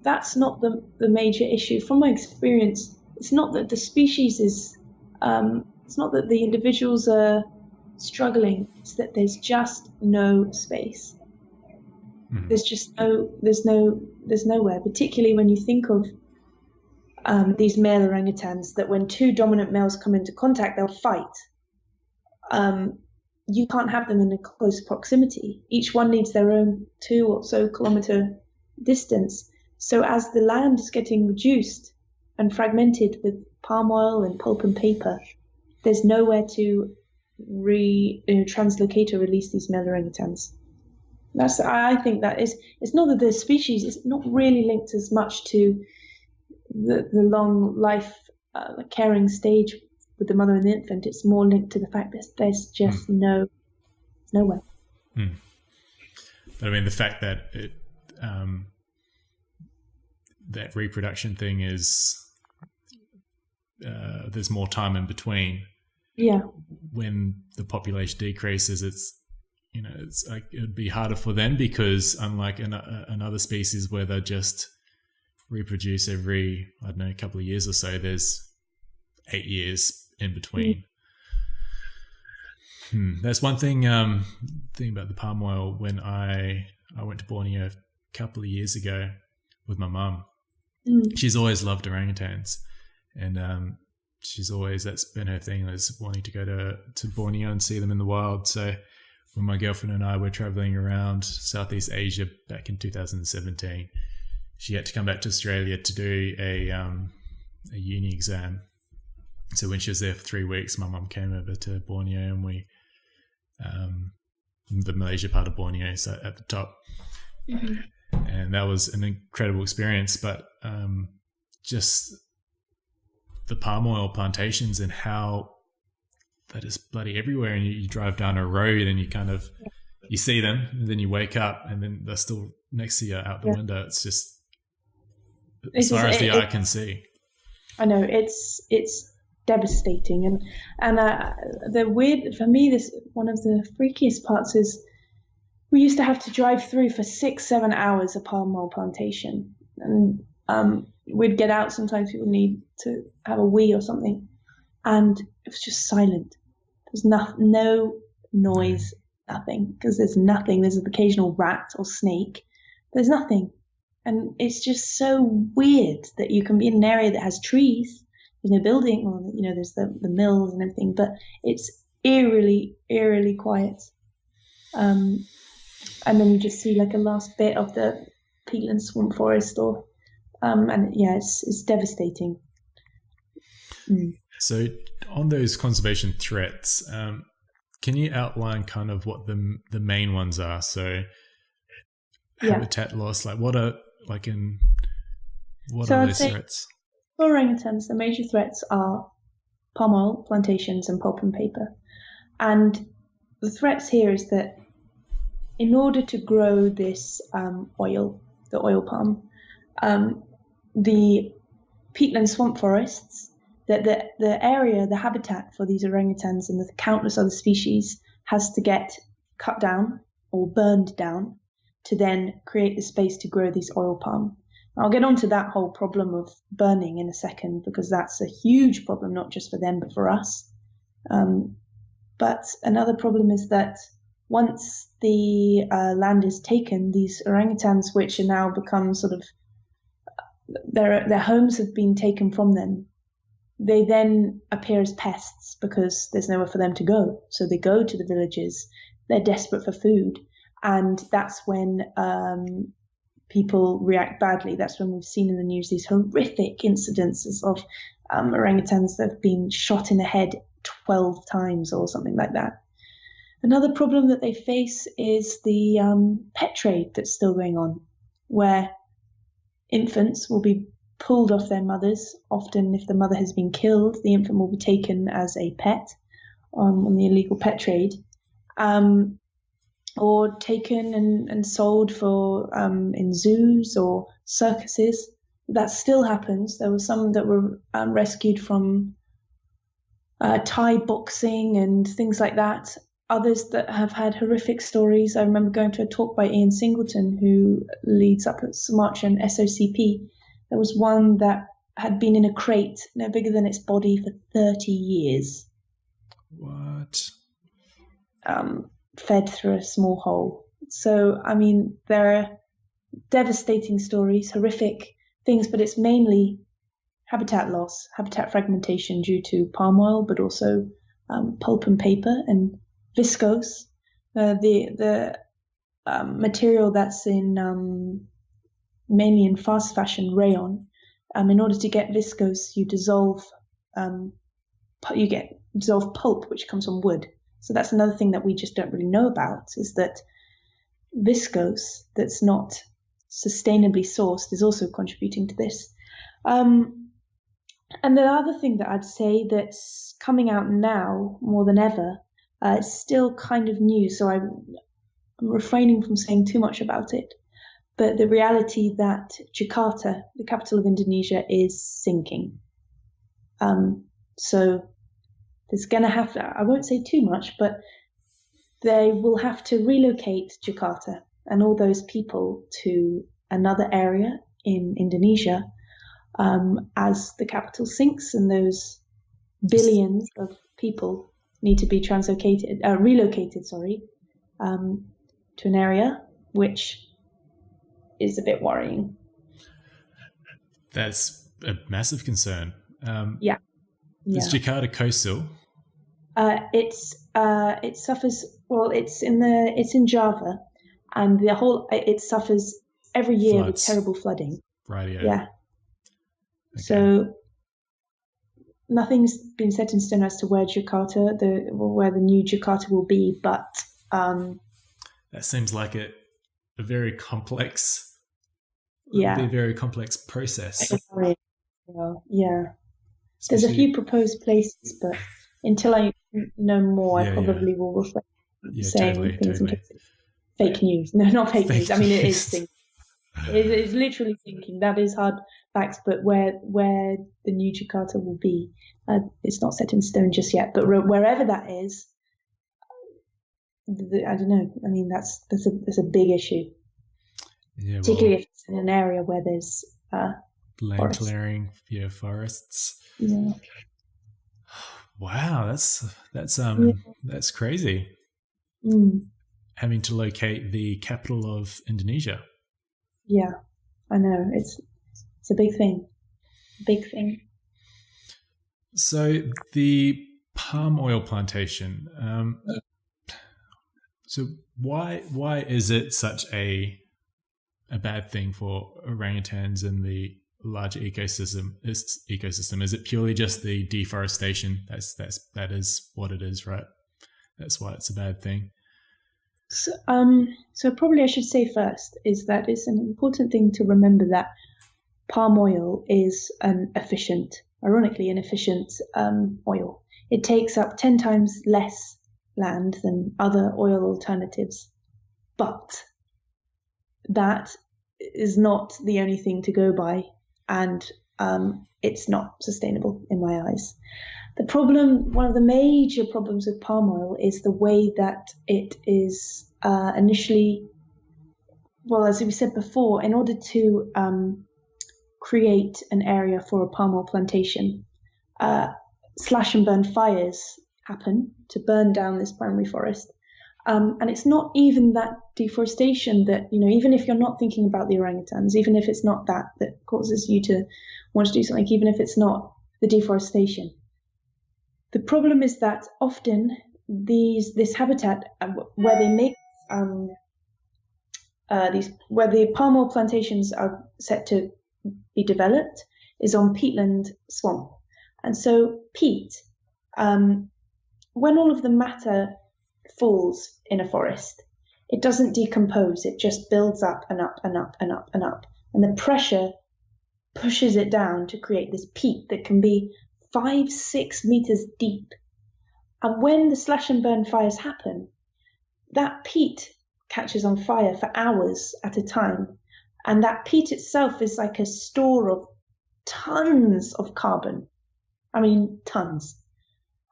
that's not the major issue. From my experience, it's not that the species is, it's not that the individuals are struggling, it's that there's just no space. Mm-hmm. There's nowhere, particularly when you think of these male orangutans, that when 2 dominant males come into contact, they'll fight. You can't have them in a close proximity. Each one needs their own 2 or so kilometer distance. So as the land is getting reduced and fragmented with palm oil and pulp and paper, there's nowhere to translocate or release these male orangutans. I think that it's not that the species is not really linked as much to the long life caring stage with the mother and the infant. It's more linked to the fact that there's just nowhere. But I mean, the fact that that reproduction thing is there's more time in between. Yeah. When the population decreases, it's like it'd be harder for them, because unlike another species where they just reproduce every, I don't know, a couple of years or so, there's 8 years in between. That's one thing about the palm oil. When I went to Borneo a couple of years ago with my mum, she's always loved orangutans, and that's been her thing, is wanting to go to Borneo and see them in the wild. So when my girlfriend and I were traveling around Southeast Asia back in 2017, she had to come back to Australia to do a uni exam. So when she was there for 3 weeks, my mum came over to Borneo, and we, the Malaysia part of Borneo, so at the top. Mm-hmm. And that was an incredible experience. But just the palm oil plantations and how that is bloody everywhere. And you drive down a road and you see them, and then you wake up and then they're still next to you out the window. It's just as far as the eye can see. I know, it's devastating, and the weird, for me, this one of the freakiest parts is we used to have to drive through for 6-7 hours a palm oil plantation, and we'd get out. Sometimes people need to have a wee or something, and it was just silent. There's no noise, nothing, because there's nothing. There's an occasional rat or snake. There's nothing. And it's just so weird that you can be in an area that has trees, there's no building, or there's the mills and everything, but it's eerily quiet. And then you just see like a last bit of the peatland swamp forest, it's devastating. So on those conservation threats, can you outline kind of what the main ones are? So habitat loss, what are those threats? For orangutans, the major threats are palm oil plantations and pulp and paper. And the threats here is that in order to grow this oil, the oil palm, the peatland swamp forests, the area, the habitat for these orangutans and the countless other species has to get cut down or burned down to then create the space to grow this oil palm. I'll get onto that whole problem of burning in a second, because that's a huge problem, not just for them, but for us. But another problem is that once the land is taken, these orangutans, which are now become sort of, their homes have been taken from them. they then appear as pests because there's nowhere for them to go. So they go to the villages. They're desperate for food, and that's when people react badly. That's when we've seen in the news these horrific incidences of orangutans that have been shot in the head 12 times or something like that. Another problem that they face is the pet trade that's still going on, where infants will be pulled off their mothers. Often, if the mother has been killed, the infant will be taken as a pet on the illegal pet trade, or taken and sold for in zoos or circuses. That still happens. There were some that were rescued from Thai boxing and things like that. Others that have had horrific stories. I remember going to a talk by Ian Singleton, who leads up at Sumatra and SOCP. There was one that had been in a crate no bigger than its body for 30 years. What? Fed through a small hole. So, I mean, there are devastating stories, horrific things, but it's mainly habitat loss, habitat fragmentation due to palm oil, but also pulp and paper and viscose. The material that's in mainly in fast fashion rayon. In order to get viscose, you dissolve pulp, which comes from wood. So that's another thing that we just don't really know about, is that viscose that's not sustainably sourced is also contributing to this. And the other thing that I'd say that's coming out now more than ever, it's still kind of new, so I'm refraining from saying too much about it. But the reality that Jakarta, the capital of Indonesia, is sinking. So there's going to have to, I won't say too much, but they will have to relocate Jakarta and all those people to another area in Indonesia as the capital sinks, and those billions of people need to be relocated to an area which is a bit worrying. That's a massive concern. Yeah. Is Jakarta coastal? It suffers. Well, it's in Java, and it suffers every year with terrible flooding. Right. Yeah. Okay. So nothing's been set in stone as to where the new Jakarta will be, but that seems like a very complex. Yeah. It'll be a very complex process. Yeah. There's a few proposed places, but until I know more, I probably will refrain from saying things. Totally. Fake news. No, not fake news. I mean, it is thinking. It is literally thinking. That is hard facts, but where the new Jakarta will be, it's not set in stone just yet. But wherever that is, I don't know. I mean, that's a big issue. Yeah, particularly if it's in an area where there's land forests. Clearing, forests. Yeah. Wow, that's crazy. Having to locate the capital of Indonesia. Yeah, I know. It's a big thing. Big thing. So the palm oil plantation. So why is it such a bad thing for orangutans in the larger ecosystem? Is it purely just the deforestation? That is what it is, right? That's why it's a bad thing. So probably I should say first is that it's an important thing to remember that palm oil is ironically an efficient oil. It takes up 10 times less land than other oil alternatives, but that is not the only thing to go by, and it's not sustainable in my eyes. One of the major problems with palm oil is the way that it is initially, well, as we said before, in order to create an area for a palm oil plantation, slash and burn fires happen to burn down this primary forest. And it's not even that deforestation that, even if you're not thinking about the orangutans, even if it's not that causes you to want to do something, even if it's not the deforestation. The problem is that often this habitat where they make where the palm oil plantations are set to be developed is on peatland swamp, and so peat, when all of the matter falls in a forest, it doesn't decompose. It just builds up and up and up and up and up, and the pressure pushes it down to create this peat that can be 5-6 meters deep. And when the slash and burn fires happen, that peat catches on fire for hours at a time. And that peat itself is like a store of tons of carbon. I mean, tons.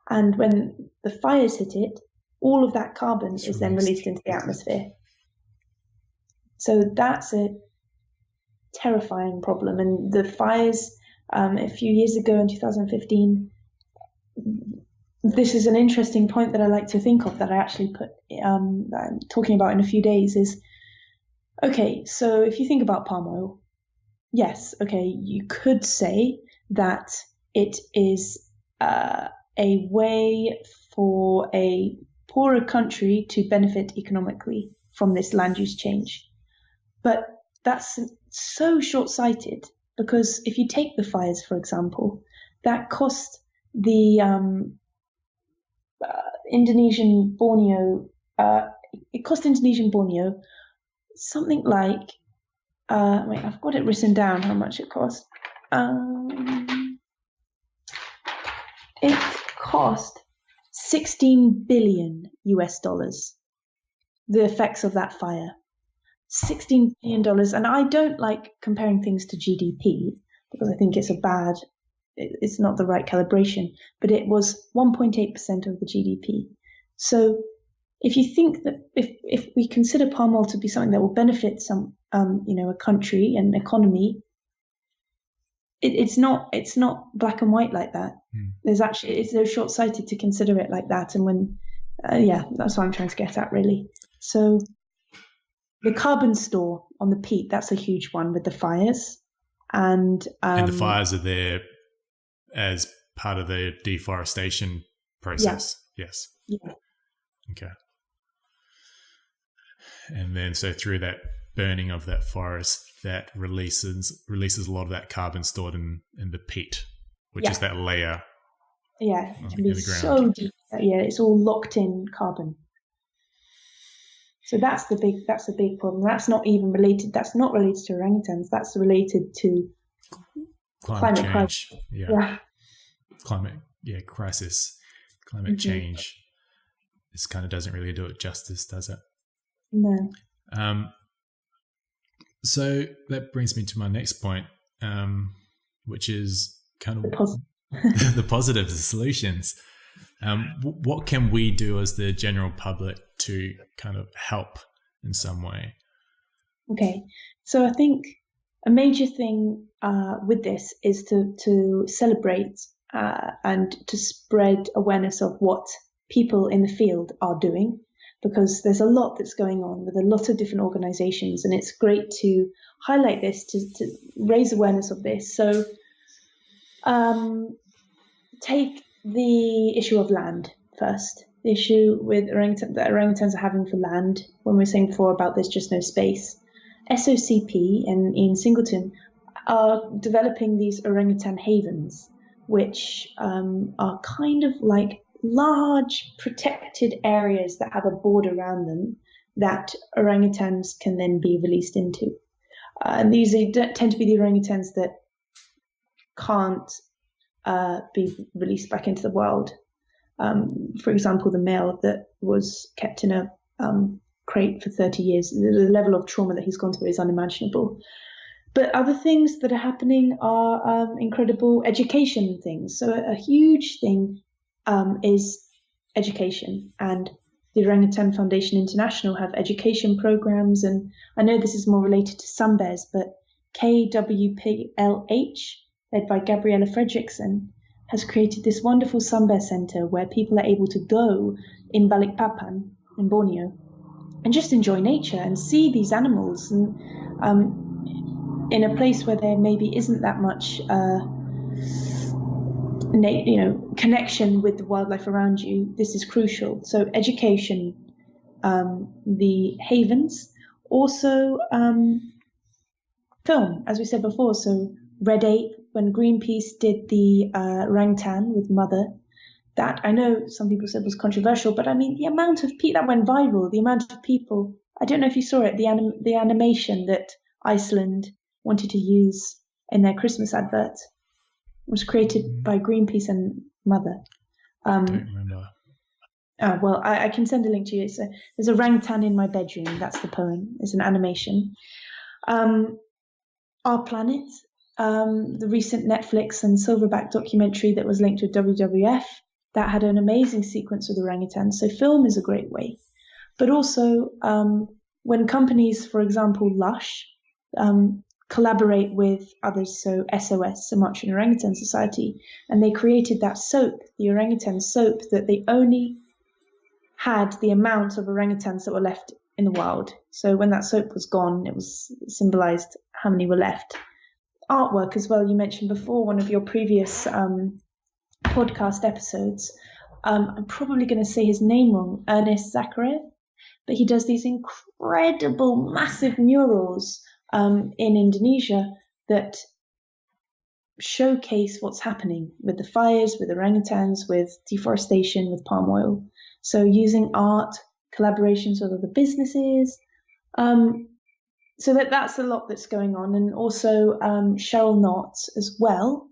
And when the fires hit it, all of that carbon is then released into the atmosphere. So that's a terrifying problem. And the fires a few years ago in 2015, this is an interesting point that I like to think of, that I actually that I'm talking about in a few days, is, okay, so if you think about palm oil, yes, okay, you could say that it is a way for a poorer country to benefit economically from this land use change. But that's so short-sighted, because if you take the fires, for example, that cost the Indonesian Borneo, it cost Indonesian Borneo something like, wait, I've got it written down how much it cost. It cost $16 billion, the effects of that fire. $16 billion. And I don't like comparing things to GDP, because I think it's not the right calibration, but it was 1.8% of the GDP. So if you think that if we consider palm oil to be something that will benefit some, a country and economy, it's not black and white like that. It's so short-sighted to consider it like that. And when, that's what I'm trying to get at, really. So the carbon store on the peat, that's a huge one with the fires. And the fires are there as part of the deforestation process. Yeah. Yes. Yeah. Okay. And then so through that burning of that forest, that releases a lot of that carbon stored in the peat, which is that layer. Yeah, it can be so deep. Yeah, it's all locked in carbon. So that's the big problem. That's not even related. That's not related to orangutans. That's related to climate change. Crisis. Yeah. Crisis. Climate change. This kind of doesn't really do it justice, does it? No. So that brings me to my next point, which is kind of the positive, the solutions. What can we do as the general public to kind of help in some way? Okay, so I think a major thing with this is to celebrate and to spread awareness of what people in the field are doing, because there's a lot that's going on with a lot of different organizations, and it's great to highlight this, to raise awareness of this. So take the issue of land first. The issue with that orangutans are having for land, when we were saying before about there's just no space. SOCP and Ian Singleton are developing these orangutan havens, which are kind of like large protected areas that have a board around them that orangutans can then be released into. And these tend to be the orangutans that can't be released back into the wild. For example, the male that was kept in a crate for 30 years, the level of trauma that he's gone through is unimaginable. But other things that are happening are incredible education things. So a huge thing is education, and the Orangutan Foundation International have education programs, and I know this is more related to sun bears, but KWPLH, led by Gabriella Fredrickson, has created this wonderful sun bear center where people are able to go in Balikpapan in Borneo and just enjoy nature and see these animals, and in a place where there maybe isn't that much connection with the wildlife around you, this is crucial. So education, the havens, also film, as we said before. So Red Ape, when Greenpeace did the orangutan with Mother, that I know some people said was controversial, but I mean the amount of people that went viral, the amount of people. I don't know if you saw it, the animation that Iceland wanted to use in their Christmas advert was created by Greenpeace and Mother. I don't remember. Well, I can send a link to you. There's a orangutan in my bedroom. That's the poem. It's an animation. Our Planet, the recent Netflix and Silverback documentary that was linked with WWF, that had an amazing sequence with orangutans. So film is a great way. But also when companies, for example, Lush, collaborate with others, so SOS, Sumatran Orangutan Society, and they created that soap, the orangutan soap, that they only had the amount of orangutans that were left in the wild. So when that soap was gone, it symbolized how many were left. Artwork as well, you mentioned before, one of your previous podcast episodes. I'm probably going to say his name wrong, Ernest Zakarev, but he does these incredible, massive murals in Indonesia that showcase what's happening with the fires, with orangutans, with deforestation, with palm oil. So using art, collaborations with other businesses. So that's a lot that's going on. And also Cheryl Knotts as well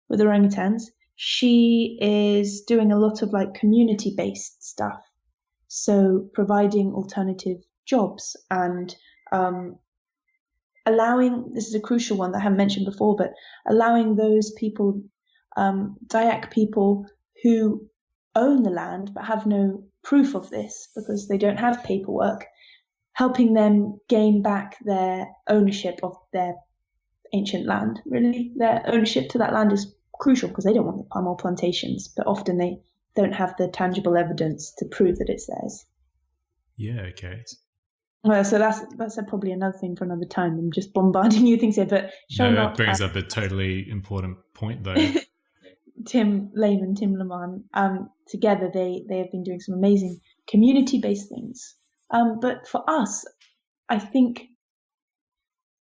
with orangutans. She is doing a lot of like community-based stuff. So providing alternative jobs and allowing, this is a crucial one that I haven't mentioned before, but allowing those people, Dayak people who own the land but have no proof of this because they don't have paperwork, helping them gain back their ownership of their ancient land. Really, their ownership to that land is crucial because they don't want the palm oil plantations, but often they don't have the tangible evidence to prove that it's theirs. Yeah, okay. Well, so that's probably another thing for another time. I'm just bombarding you things here, but that brings up a totally important point, though. Tim Lehman, Tim Lamont, together they have been doing some amazing community-based things. But for us, I think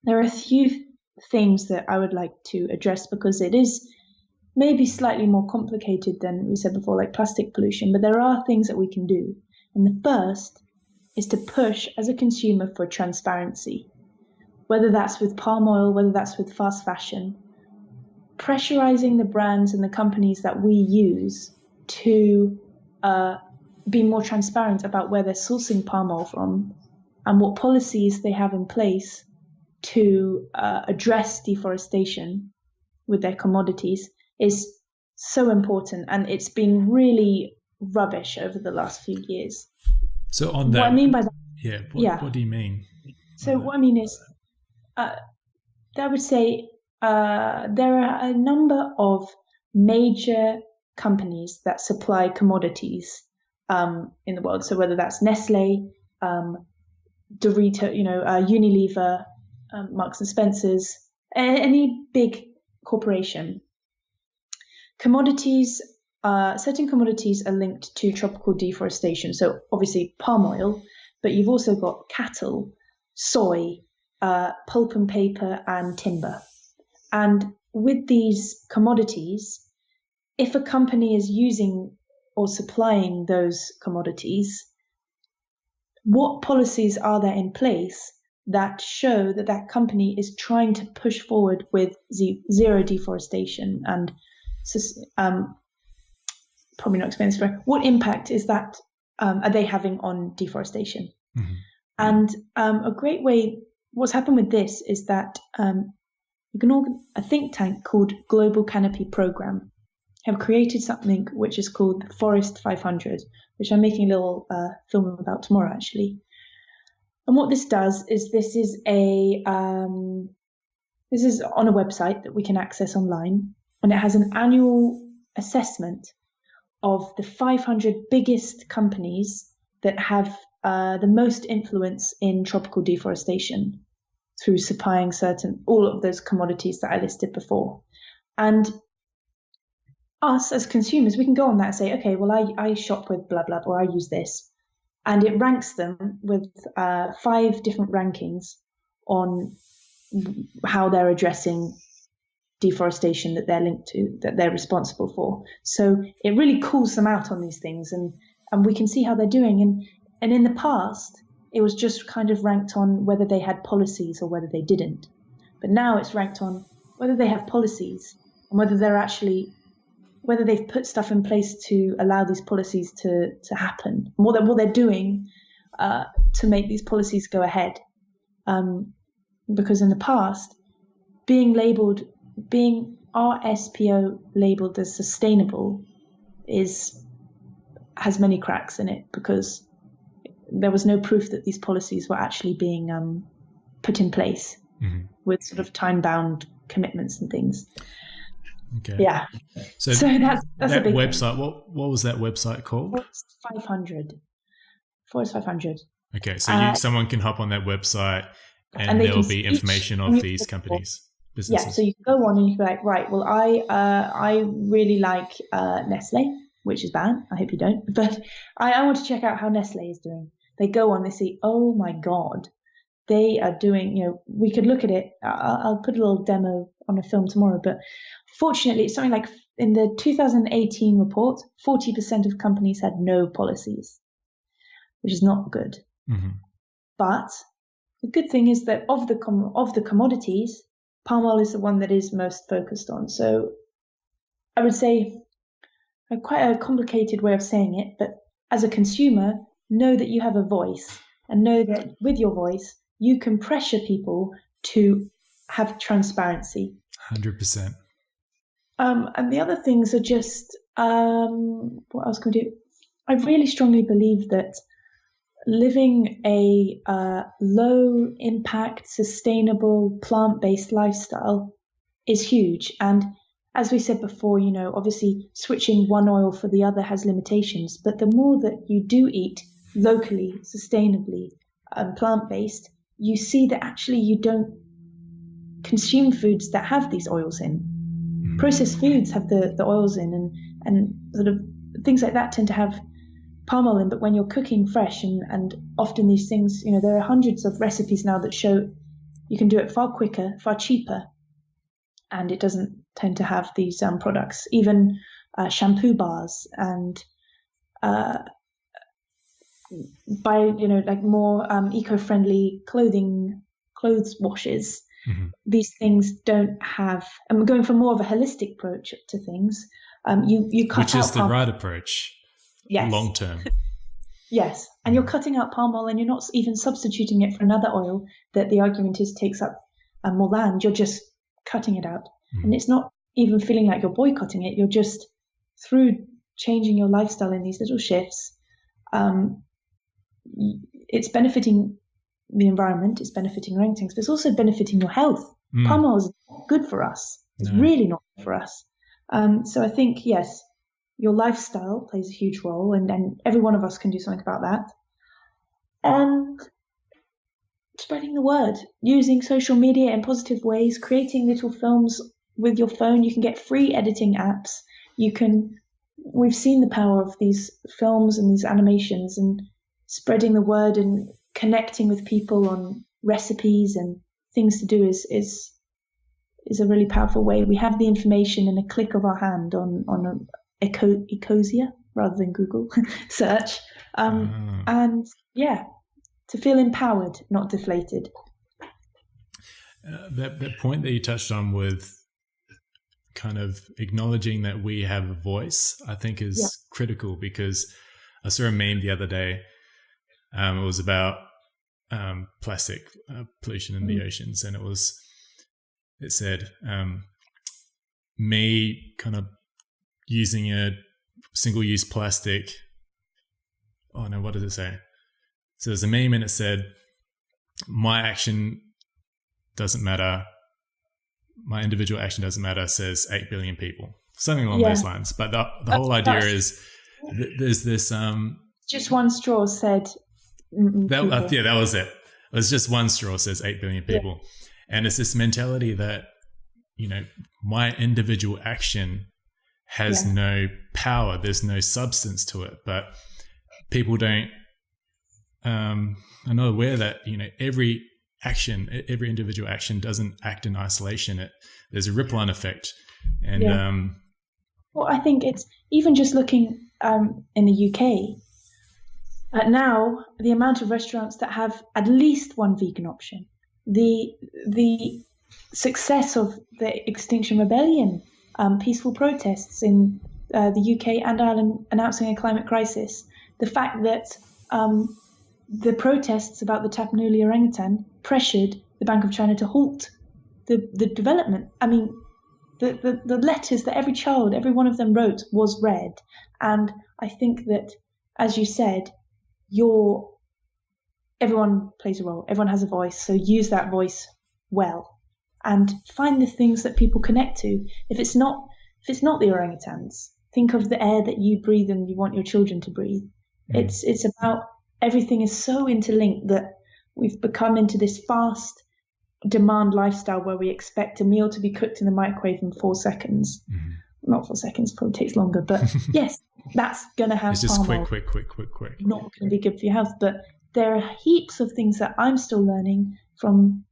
there are a few things that I would like to address because it is maybe slightly more complicated than we said before, like plastic pollution, but there are things that we can do. And the first is to push as a consumer for transparency, whether that's with palm oil, whether that's with fast fashion, pressurizing the brands and the companies that we use to be more transparent about where they're sourcing palm oil from and what policies they have in place to address deforestation with their commodities is so important. And it's been really rubbish over the last few years. So on that, what I mean by that, what do you mean? So what I mean is, I would say there are a number of major companies that supply commodities in the world. So whether that's Nestle, Dorito, Unilever, Marks and Spencers, any big corporation. Commodities, certain commodities are linked to tropical deforestation. So obviously palm oil, but you've also got cattle, soy, pulp and paper, and timber. And with these commodities, if a company is using or supplying those commodities, what policies are there in place that show that that company is trying to push forward with zero deforestation and probably not explaining this correctly. What impact is that are they having on deforestation? Mm-hmm. And a great way, what's happened with this is that a think tank called Global Canopy Program have created something which is called Forest 500, which I'm making a little film about tomorrow, actually. And what this does is this is on a website that we can access online, and it has an annual assessment of the 500 biggest companies that have the most influence in tropical deforestation through supplying all of those commodities that I listed before. And us as consumers, we can go on that and say, okay, well, I shop with blah, blah, or I use this. And it ranks them with 5 different rankings on how they're addressing deforestation that they're linked to, that they're responsible for. So it really calls them out on these things, and we can see how they're doing. And in the past, it was just kind of ranked on whether they had policies or whether they didn't. But now it's ranked on whether they have policies and whether they've put stuff in place to allow these policies to happen, what they're doing to make these policies go ahead. Because in the past, being RSPO labeled as sustainable has many cracks in it, because there was no proof that these policies were actually being put in place with sort of time-bound commitments and things. Okay. Yeah. So that's that a big website. Thing. What was that website called? Forest 500. Forest 500. Okay, so someone can hop on that website, and there'll be information of these companies, businesses. Yeah, so you can go on and you can be like, right, well, I really like Nestle, which is bad. I hope you don't. But I want to check out how Nestle is doing. They go on, they see, oh my God, they are doing, we could look at it. I'll put a little demo on a film tomorrow. But fortunately, it's something like in the 2018 report, 40% of companies had no policies, which is not good. Mm-hmm. But the good thing is that of the commodities, palm oil is the one that is most focused on. So I would say quite a complicated way of saying it, but as a consumer, know that you have a voice, and know that with your voice, you can pressure people to have transparency. 100%. And the other things are just, what else can we do? I really strongly believe that living a low impact, sustainable, plant-based lifestyle is huge. And as we said before, obviously switching one oil for the other has limitations, but the more that you do eat locally, sustainably, and plant-based, you see that actually you don't consume foods that have these oils in. Processed foods have the oils in, and sort of things like that tend to have palm oil in, but when you're cooking fresh, and often these things, there are hundreds of recipes now that show you can do it far quicker, far cheaper, and it doesn't tend to have these products. Even shampoo bars and like more eco-friendly clothes washes. Mm-hmm. These things don't have. I'm going for more of a holistic approach to things. You cut which is the right approach. Yes. Long term. Yes, and you're cutting out palm oil, and you're not even substituting it for another oil that the argument is takes up more land. You're just cutting it out, and it's not even feeling like you're boycotting it. You're just, through changing your lifestyle in these little shifts, it's benefiting the environment, it's benefiting orangutans, but it's also benefiting your health. Palm oil is not good for us. It's really not good for us. So I think, yes, your lifestyle plays a huge role, and every one of us can do something about that. And spreading the word, using social media in positive ways, creating little films with your phone. You can get free editing apps. We've seen the power of these films and these animations, and spreading the word and connecting with people on recipes and things to do is a really powerful way. We have the information in a click of our hand on Ecosia rather than Google search. And yeah, to feel empowered, not deflated. That point that you touched on with kind of acknowledging that we have a voice, I think is critical, because I saw a meme the other day. It was about plastic pollution in the oceans, and it said me kind of using a single-use plastic. Oh no, what does it say? So there's a meme, and it said, my action doesn't matter, my individual action doesn't matter, says 8 billion people. Something along those lines. But the whole idea is there's this... just one straw said... that was it. It was just one straw says 8 billion people. Yeah. And it's this mentality that, my individual action has no power. There's no substance to it. But people don't are not aware that, you know, every individual action doesn't act in isolation. There's a ripple-on effect. And well, I think it's even just looking in the UK now, the amount of restaurants that have at least one vegan option, the success of the Extinction Rebellion, peaceful protests in the UK and Ireland announcing a climate crisis, the fact that the protests about the Tapanuli orangutan pressured the Bank of China to halt the development. I mean, the letters that every child, every one of them wrote was read. And I think that, as you said, everyone plays a role, everyone has a voice, so use that voice well and find the things that people connect to. If it's not the orangutans, think of the air that you breathe and you want your children to breathe. It's about, everything is so interlinked that we've become into this fast demand lifestyle where we expect a meal to be cooked in the microwave in 4 seconds. Not 4 seconds, probably takes longer, but yes, that's going to have it's just quick. Not going to be good for your health. But there are heaps of things that I'm still learning from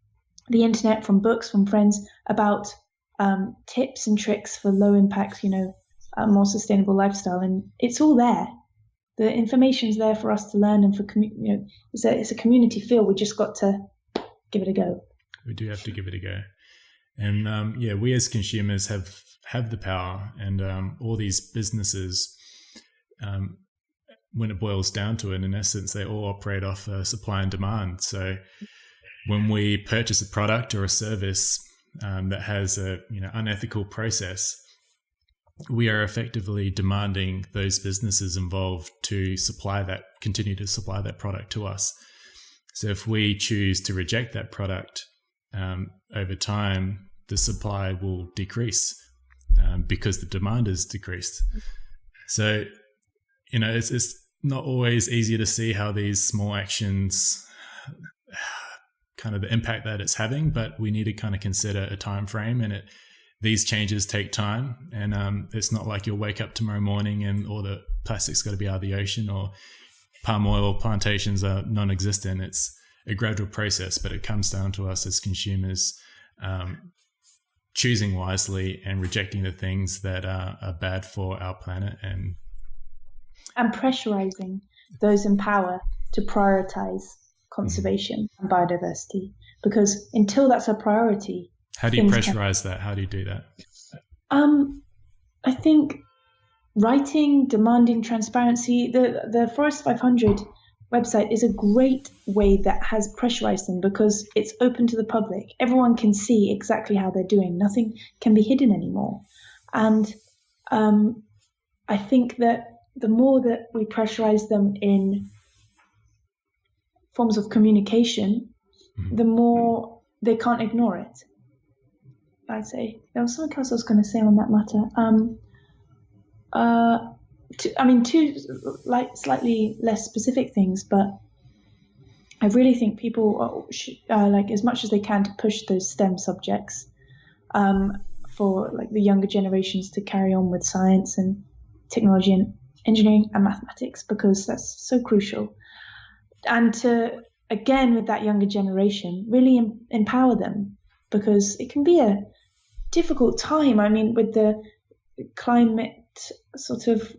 the internet, from books, from friends about tips and tricks for low impact, more sustainable lifestyle. And it's all there. The information's there for us to learn, and for it's a community feel. We just got to give it a go. We do have to give it a go. And we as consumers have the power, and all these businesses, when it boils down to it, in essence, they all operate off supply and demand. So when we purchase a product or a service that has a unethical process, we are effectively demanding those businesses involved to continue to supply that product to us. So if we choose to reject that product, over time, the supply will decrease because the demand is decreased. So, it's not always easy to see how these small actions, kind of the impact that it's having, but we need to kind of consider a time frame, and these changes take time. And it's not like you'll wake up tomorrow morning and all the plastic's got to be out of the ocean, or palm oil plantations are non-existent. It's a gradual process, but it comes down to us as consumers choosing wisely and rejecting the things that are bad for our planet, and pressurizing those in power to prioritize conservation and biodiversity. Because until that's a priority, how do you pressurize that? How do you do that? I think writing, demanding transparency. The Forest 500 website is a great way that has pressurized them, because it's open to the public. Everyone can see exactly how they're doing. Nothing can be hidden anymore. And I think that the more that we pressurize them in forms of communication, the more they can't ignore it, I'd say. There was something else I was going to say on that matter. Two slightly less specific things, but I really think people should, as much as they can, to push those STEM subjects for the younger generations to carry on with science and technology and engineering and mathematics, because that's so crucial. And to, again, with that younger generation, really empower them, because it can be a difficult time. I mean, with the climate sort of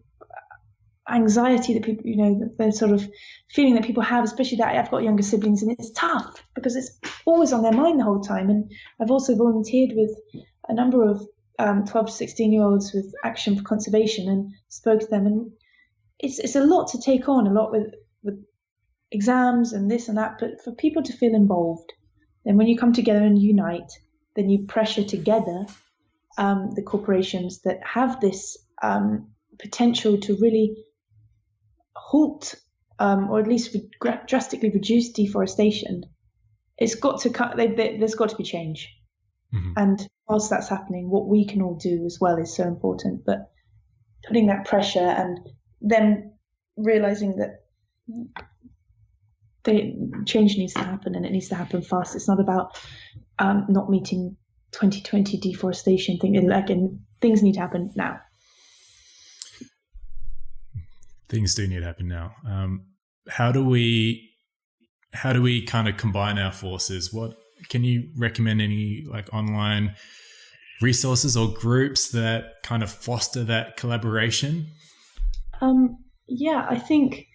anxiety that people, the sort of feeling that people have, especially that I've got younger siblings, and it's tough because it's always on their mind the whole time. And I've also volunteered with a number of 12 to 16-year-olds with Action for Conservation, and spoke to them. And it's a lot to take on, a lot with exams and this and that, but for people to feel involved, then when you come together and unite, then you pressure together the corporations that have this potential to really halt or at least drastically reduce deforestation. It's got to there's got to be change. And whilst that's happening, what we can all do as well is so important. But putting that pressure, and then realizing that the change needs to happen, and it needs to happen fast. It's not about not meeting 2020 deforestation thing. And things need to happen now. things do need to happen now. How do we kind of combine our forces? What can you recommend? Any like online resources or groups that kind of foster that collaboration? Yeah, I think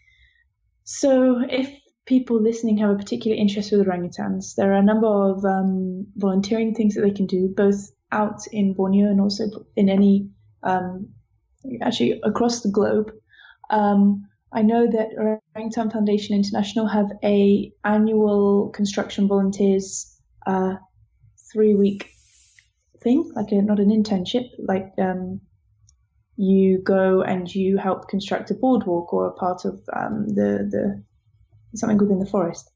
so. If people listening have a particular interest with orangutans, there are a number of volunteering things that they can do, both out in Borneo and also in any, actually across the globe. I know that Orangutan Foundation International have a annual construction volunteers 3-week thing, like not an internship, like you go and you help construct a boardwalk or a part of the something within the forest.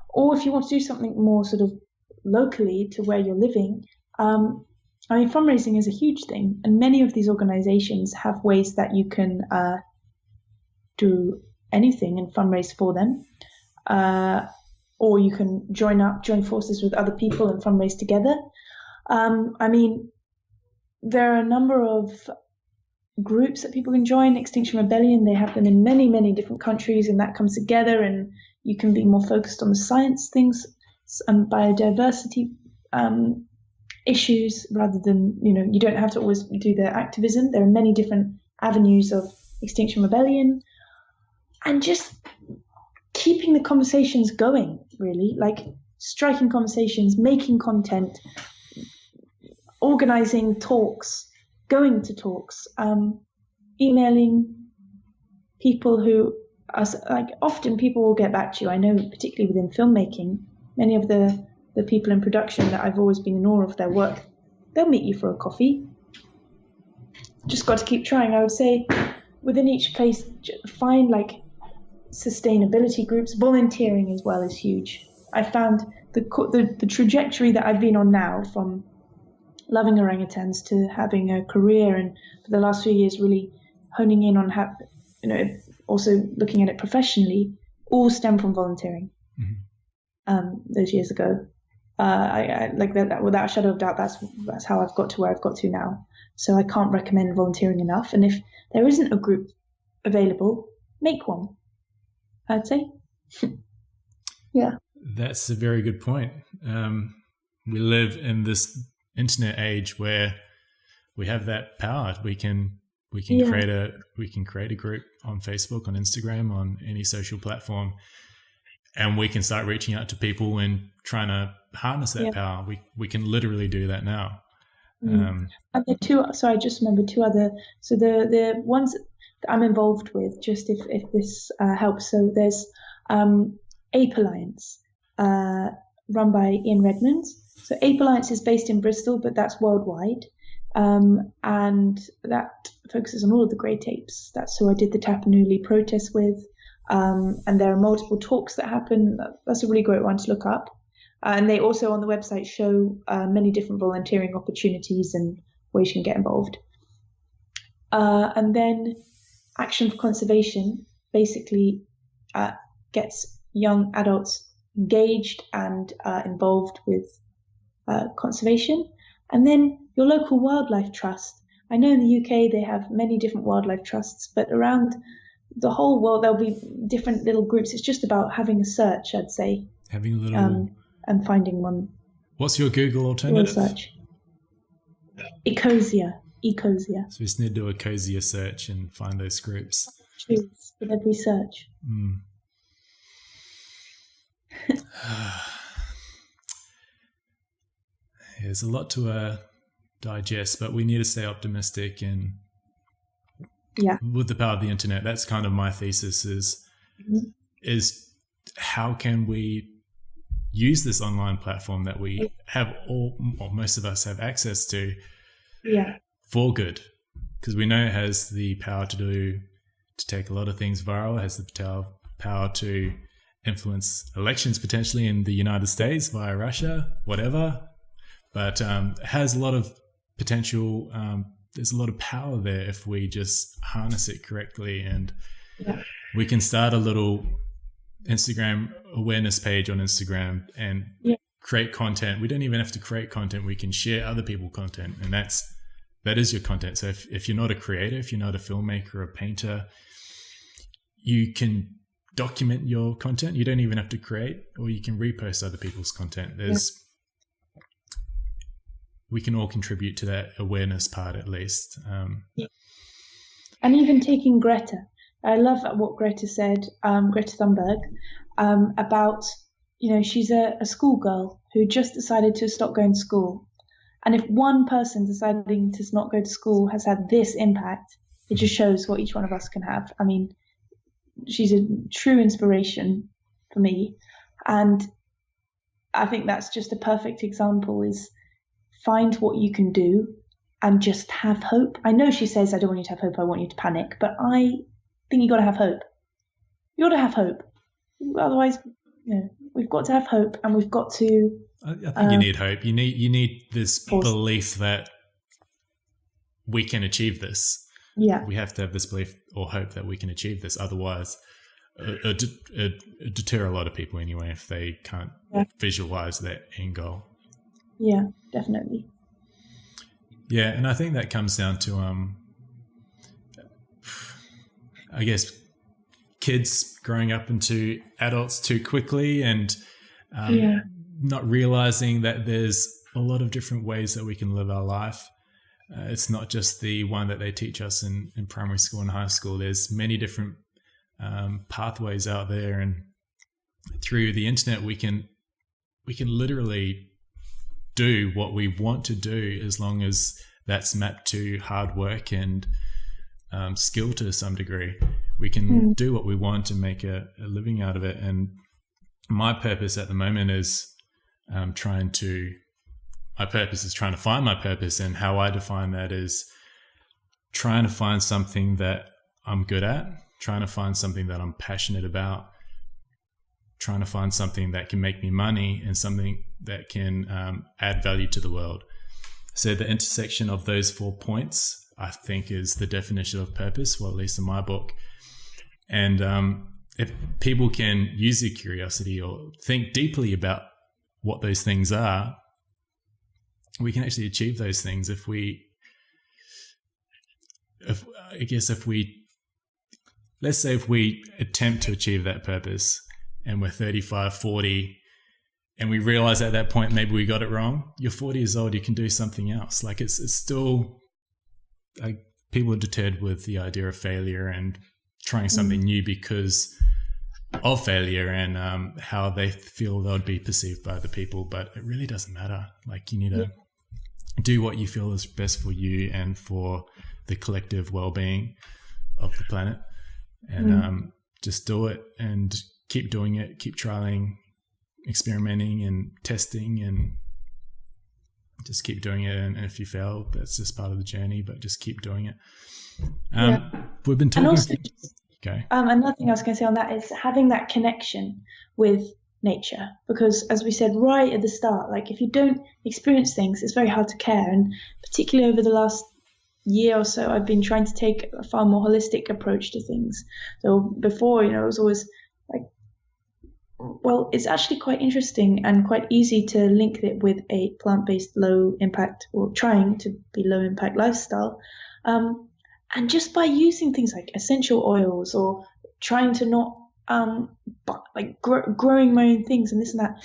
Or if you want to do something more sort of locally to where you're living, I mean, fundraising is a huge thing, and many of these organizations have ways that you can do anything and fundraise for them. Or you can join forces with other people and fundraise together. I mean, there are a number of groups that people can join. Extinction Rebellion, they have them in many, many different countries, and that comes together, and you can be more focused on the science things and biodiversity issues rather than, you don't have to always do the activism. There are many different avenues of Extinction Rebellion, and just keeping the conversations going, really, like striking conversations, making content, organizing talks, going to talks, emailing people who are like, often people will get back to you. I know, particularly within filmmaking, many of the people in production that I've always been in awe of their work, they'll meet you for a coffee. Just got to keep trying. I would say within each place, find like sustainability groups. Volunteering as well is huge. I found the trajectory that I've been on now, from loving orangutans to having a career, and for the last few years really honing in on also looking at it professionally, all stem from volunteering. Those years ago. I like that without a shadow of doubt. That's how I've got to where I've got to now. So I can't recommend volunteering enough. And if there isn't a group available, make one, I'd say. Yeah. That's a very good point. We live in this internet age where we have that power. We can create a group on Facebook, on Instagram, on any social platform, and we can start reaching out to people and trying to harness that power. We can literally do that now. And the two, so I just remembered two other, so the ones that I'm involved with, just if this helps. So there's Ape Alliance, run by Ian Redmond. So Ape Alliance is based in Bristol, but that's worldwide. And that focuses on all of the great apes. That's who I did the Tapanuli protest with. And there are multiple talks that happen. That's a really great one to look up. And they also on the website show many different volunteering opportunities and ways you can get involved. And then Action for Conservation basically gets young adults engaged and involved with conservation. And then your local wildlife trust. I know in the UK they have many different wildlife trusts, but around the whole world there'll be different little groups. It's just about having a search, I'd say. Having a little... and finding one. What's your Google alternative? Search. Ecosia. So we just need to do a Ecosia search and find those groups. Choose with every search. There's a lot to digest, but we need to stay optimistic, and with the power of the internet, that's kind of my thesis is how can we use this online platform that we have most of us have access to for good, because we know it has the power to take a lot of things viral. It has the power to influence elections potentially in the United States via Russia, whatever, but it has a lot of potential. There's a lot of power there if we just harness it correctly, and we can start a little Instagram awareness page on Instagram and create content. We don't even have to create content. We can share other people's content, and that is your content. So if you're not a creator, if you're not a filmmaker or a painter, you can document your content. You don't even have to create, or you can repost other people's content. We can all contribute to that awareness part, at least. And even taking Greta, I love what Greta said, Greta Thunberg, about, she's a schoolgirl who just decided to stop going to school. And if one person deciding to not go to school has had this impact, it just shows what each one of us can have. I mean, she's a true inspiration for me. And I think that's just a perfect example, is find what you can do and just have hope. I know she says, I don't want you to have hope, I want you to panic. But I think you got to have hope. You got to have hope. Otherwise, we've got to have hope, and we've got to... I think you need hope. You need this belief that we can achieve this. Yeah. We have to have this belief or hope that we can achieve this. Otherwise, it deter a lot of people anyway if they can't visualize that end goal. Yeah, definitely. Yeah, and I think that comes down to, I guess, kids growing up into adults too quickly and not realizing that there's a lot of different ways that we can live our life. It's not just the one that they teach us in primary school and high school. There's many different pathways out there, and through the internet we can literally do what we want to do, as long as that's mapped to hard work and skill to some degree. We can do what we want and make a living out of it. And my purpose at the moment is trying to find my purpose, and how I define that is trying to find something that I'm good at, trying to find something that I'm passionate about, trying to find something that can make me money, and something that can add value to the world. So the intersection of those 4 points, I think, is the definition of purpose, well, at least in my book. And if people can use their curiosity or think deeply about what those things are, we can actually achieve those things if we attempt to achieve that purpose and we're 35, 40, and we realize at that point maybe we got it wrong. You're 40 years old, you can do something else. Like it's still, like, people are deterred with the idea of failure and trying something new because of failure and how they feel they'll be perceived by other people. But it really doesn't matter. Like, you need to do what you feel is best for you and for the collective well-being of the planet, and just do it and keep doing it, keep trialing, experimenting and testing, and just keep doing it. And if you fail, that's just part of the journey, but just keep doing it. We've been talking. Okay. Another thing I was going to say on that is having that connection with nature, because as we said right at the start, like if you don't experience things, it's very hard to care. And particularly over the last year or so, I've been trying to take a far more holistic approach to things. So before, it was always like, well, it's actually quite interesting and quite easy to link it with a plant-based low impact, or trying to be low impact lifestyle. And just by using things like essential oils, or trying to not growing my own things and this and that,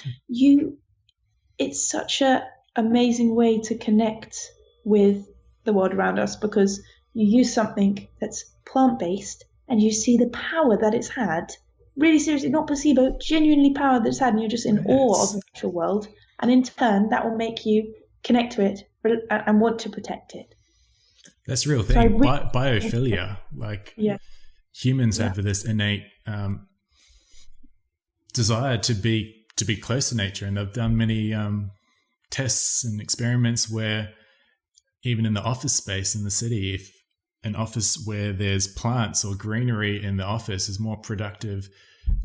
it's such a amazing way to connect with the world around us, because you use something that's plant-based and you see the power that it's had, really seriously, not placebo, genuinely power that it's had, and you're just in awe of the natural world. And in turn, that will make you connect to it and want to protect it. That's a real thing. Biophilia, like humans have this innate desire to be close to nature, and they've done many tests and experiments where even in the office space in the city, if an office where there's plants or greenery in the office is more productive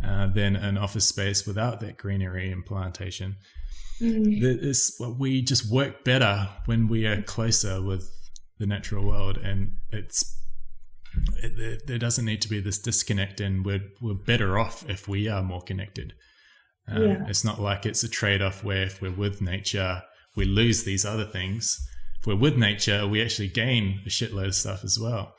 than an office space without that greenery and plantation. We just work better when we are closer with the natural world, and there doesn't need to be this disconnect, and we're better off if we are more connected. It's not like it's a trade-off where if we're with nature we lose these other things. If we're with nature, we actually gain a shitload of stuff as well.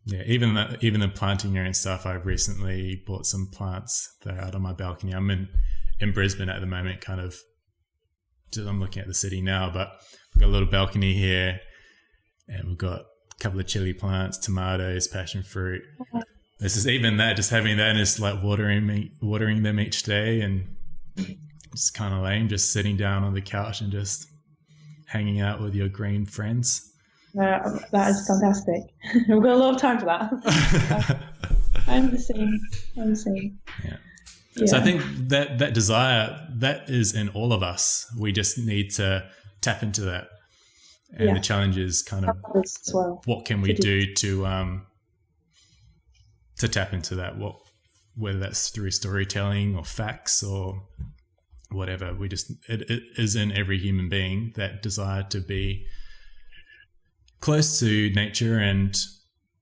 Yeah, even the planting your own stuff. I recently bought some plants that are out on my balcony. I'm in Brisbane at the moment, kind of. I'm looking at the city now, but we've got a little balcony here, and we've got a couple of chili plants, tomatoes, passion fruit. This is even that, just having that and just like watering them each day, and it's kind of lame, just sitting down on the couch and just hanging out with your green friends. That is fantastic. We've got a lot of time for that. I'm the same. Yeah. So I think that desire, that is in all of us. We just need to tap into that. And the challenge is kind of what can we do to tap into that? Whether that's through storytelling or facts or whatever. It is in every human being, that desire to be close to nature and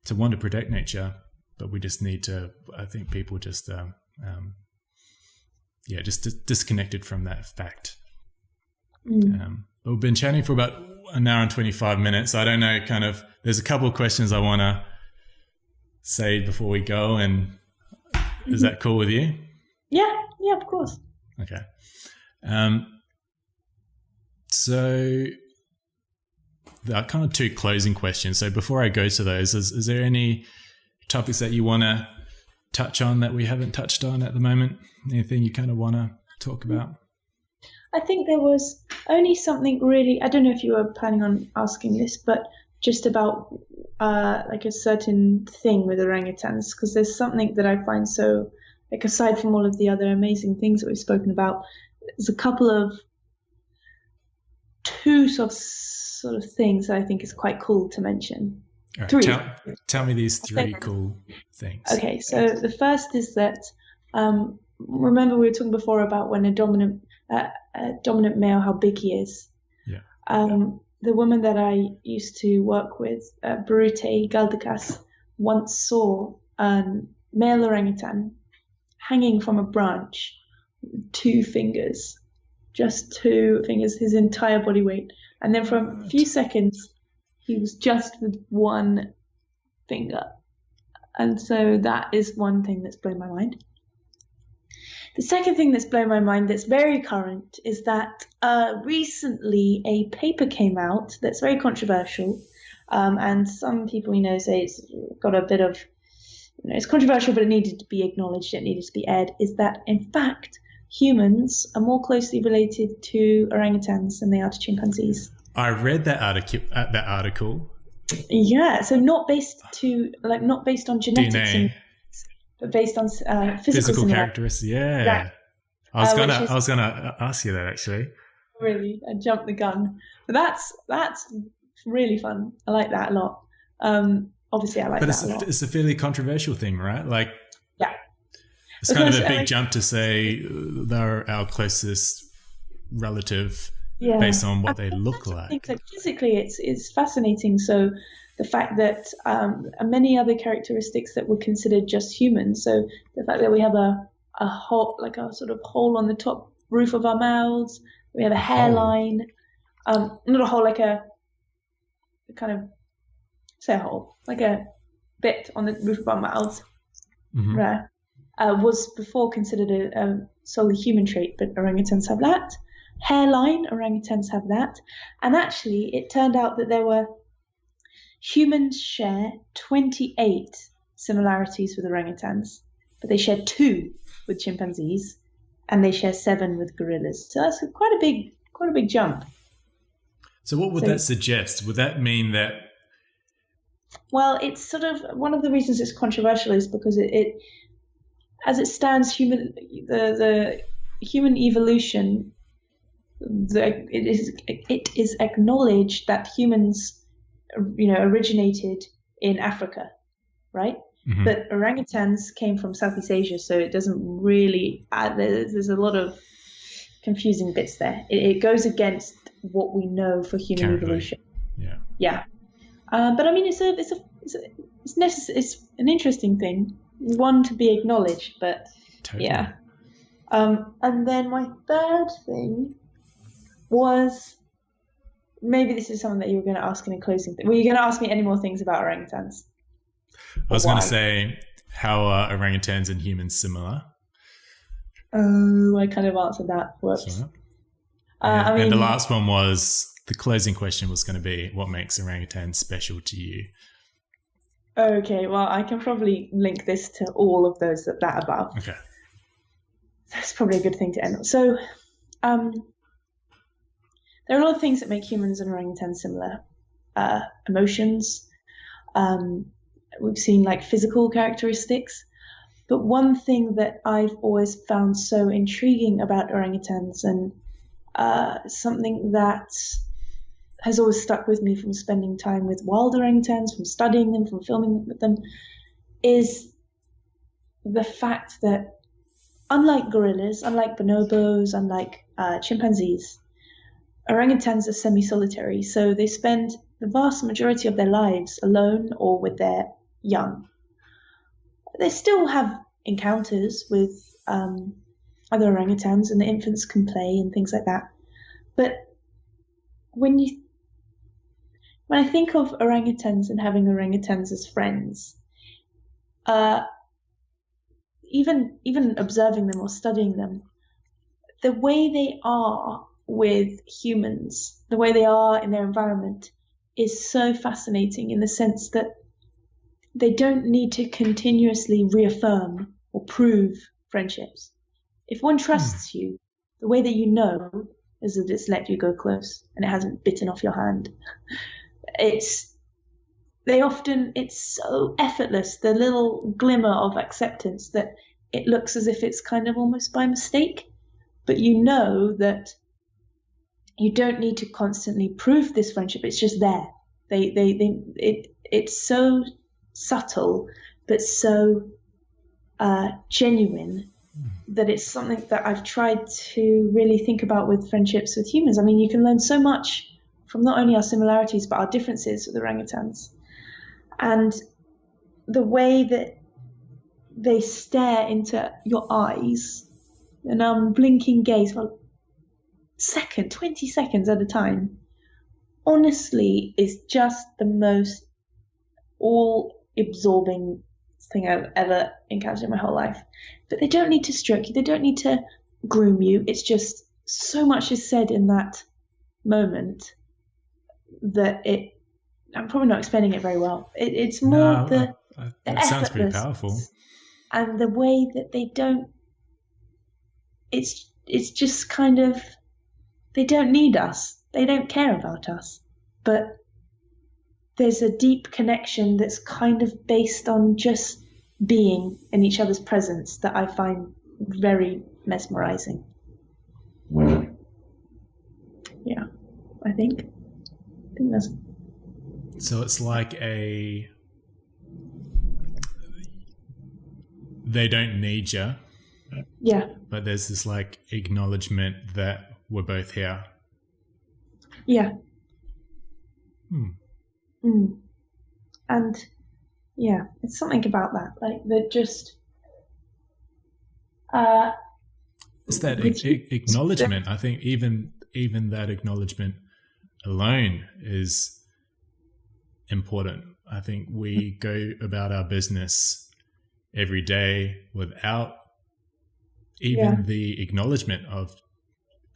to want to protect nature, but we just need to, I think people just just disconnected from that fact. We've been chatting for about an hour and 25 minutes. I don't know, kind of, there's a couple of questions I want to say before we go, and is that cool with you? Yeah, of course. Okay. So there are kind of two closing questions. So before I go to those, is there any topics that you want to touch on that we haven't touched on at the moment? Anything you kind of want to talk about? I think there was only something really, I don't know if you were planning on asking this, but just about like a certain thing with orangutans, because there's something that I find so, like, aside from all of the other amazing things that we've spoken about, there's a couple of two sort of things that I think is quite cool to mention. All right, tell me these three cool things. Okay, so the first is that remember we were talking before about when a dominant male, how big he is. Yeah. The woman that I used to work with, Barute Galdakas, once saw a male orangutan hanging from a branch with 2 fingers, just 2 fingers, his entire body weight. And then for a few seconds, he was just with 1 finger. And so that is one thing that's blown my mind. The second thing that's blown my mind that's very current is that recently a paper came out that's very controversial. And some people, say it's got a bit of, it's controversial, but it needed to be acknowledged, it needed to be aired, is that in fact, humans are more closely related to orangutans than they are to chimpanzees. I read that article. Yeah, so not based on genetics, but based on physical characteristics. Yeah. I was gonna ask you that actually. Really, I jumped the gun. But that's really fun. I like that a lot. Obviously, I like that a lot. But it's a fairly controversial thing, right? Like, yeah, it's kind of a big jump to say they're our closest relative. Yeah. Based on what they look like. I think that physically it's fascinating. So the fact that many other characteristics that were considered just human. So the fact that we have a hole, like a sort of hole on the top roof of our mouths. We have a hairline. Not a hole, like a kind of, say a hole, like a bit on the roof of our mouths. Mm-hmm. Right. Was before considered a solely human trait, but orangutans have that. Hairline, orangutans have that. And actually, it turned out that humans share 28 similarities with orangutans, but they share 2 with chimpanzees, and they share 7 with gorillas. So that's quite a big jump. So what would that suggest? Would that mean that? Well, it's sort of one of the reasons it's controversial is because it as it stands, the human evolution. It is acknowledged that humans, originated in Africa, right? Mm-hmm. But orangutans came from Southeast Asia, so it doesn't really. There's a lot of confusing bits there. It goes against what we know for human evolution. Yeah. Yeah. But I mean, it's necessary. It's an interesting thing, one to be acknowledged. But totally. Yeah. And then my third thing was, maybe this is something that you were going to ask in a closing thing. Were you going to ask me any more things about orangutans? I was going to say, how are orangutans and humans similar? Oh, I kind of answered that. Whoops. Sure. And the last one was, the closing question was going to be, what makes orangutans special to you? Okay, well, I can probably link this to all of those that above. Okay. That's probably a good thing to end on. So, there are a lot of things that make humans and orangutans similar. Emotions. We've seen like physical characteristics. But one thing that I've always found so intriguing about orangutans, and something that has always stuck with me from spending time with wild orangutans, from studying them, from filming with them, is the fact that unlike gorillas, unlike bonobos, unlike chimpanzees, orangutans are semi-solitary, so they spend the vast majority of their lives alone or with their young. They still have encounters with other orangutans, and the infants can play and things like that. But when I think of orangutans and having orangutans as friends, even observing them or studying them, the way they are with humans, the way they are in their environment, is so fascinating in the sense that they don't need to continuously reaffirm or prove friendships. If one trusts you, the way that you know is that it's let you go close and it hasn't bitten off your hand. It's so effortless, the little glimmer of acceptance, that it looks as if it's kind of almost by mistake, but you know that you don't need to constantly prove this friendship. It's just there. It's so subtle, but so genuine, that it's something that I've tried to really think about with friendships with humans. I mean, you can learn so much from not only our similarities, but our differences with orangutans. And the way that they stare into your eyes, an unblinking gaze for 20 seconds at a time, honestly is just the most all-absorbing thing I've ever encountered in my whole life. But they don't need to stroke you, they don't need to groom you. It's just so much is said in that moment that I'm probably not explaining it very well. It's more that sounds pretty powerful. And the way that they don't, it's just kind of, they don't need us, they don't care about us, but there's a deep connection that's kind of based on just being in each other's presence that I find very mesmerizing. Yeah, I think that's. So it's like they don't need you. Yeah. But there's this like acknowledgement that we're both here. Yeah. And yeah, it's something about that. Like they're just. It's that acknowledgement. I think even that acknowledgement alone is important. I think we go about our business every day without even the acknowledgement of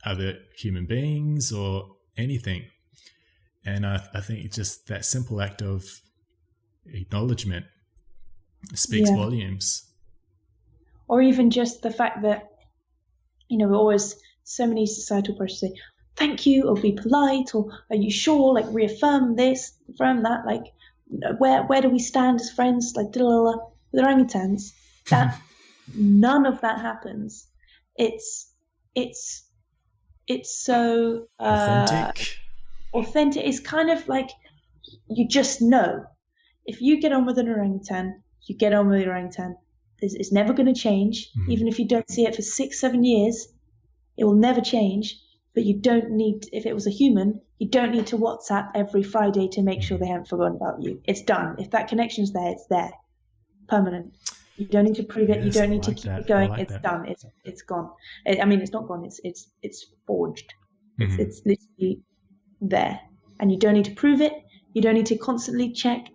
other human beings or anything. And I think just that simple act of acknowledgement speaks volumes. Or even just the fact that, we're always, so many societal pressures say, thank you, or be polite, or are you sure, like reaffirm this, affirm that, like where do we stand as friends, like with orangutans, that none of that happens. It's so authentic. It's kind of like you just know. If you get on with an orangutan, you get on with the orangutan. It's never going to change. Even if you don't see it for 6-7 years, it will never change. But you don't need, if it was a human, you don't need to WhatsApp every Friday to make sure they haven't forgotten about you. It's done. If that connection's there, it's there. Permanent. You don't need to prove it. You don't need to keep it going. It's done. It's gone. I mean, it's not gone. It's forged. It's literally there. And you don't need to prove it. You don't need to constantly check.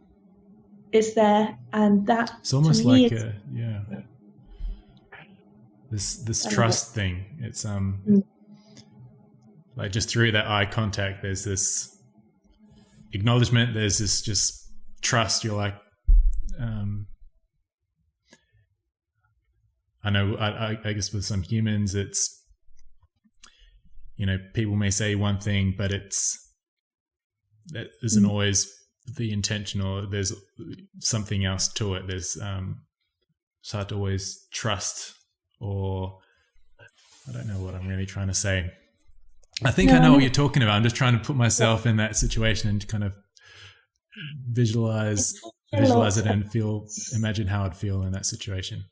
is there, and that it's almost to me like this trust thing. It's like just through that eye contact, there's this acknowledgement, there's this just trust. You're like, I know, I guess with some humans, it's, people may say one thing, but that isn't always the intention, or there's something else to it. There's it's hard to always trust, or I don't know what I'm really trying to say. I think I know what you're talking about. I'm just trying to put myself in that situation and kind of visualize it and imagine how I'd feel in that situation.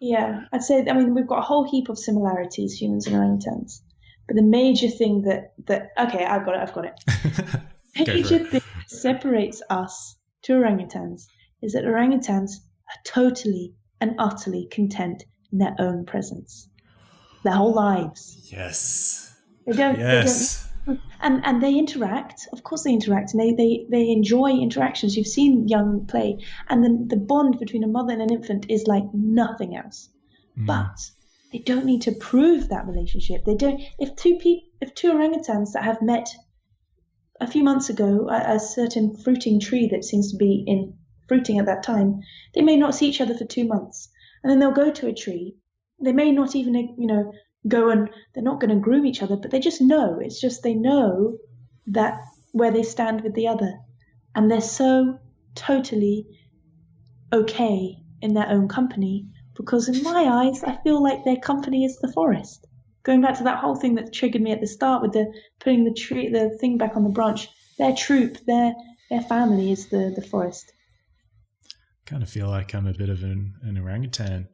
Yeah, I'd say, we've got a whole heap of similarities, humans and orangutans. But the major thing that okay, I've got it. The major thing that separates us to orangutans is that orangutans are totally and utterly content in their own presence, their whole lives. Yes. They don't. And they interact. Of course, they interact, and they enjoy interactions. You've seen young play, and then the bond between a mother and an infant is like nothing else. But they don't need to prove that relationship. They don't. If two orangutans that have met a few months ago, a certain fruiting tree that seems to be in fruiting at that time, they may not see each other for 2 months, and then they'll go to a tree. They may not even, go, and they're not going to groom each other, but they just know. It's just they know that where they stand with the other, and they're so totally okay in their own company, because in my eyes, I feel like their company is the forest. Going back to that whole thing that triggered me at the start with the putting the thing back on the branch, their troop, their family is the forest. I kind of feel like I'm a bit of an orangutan.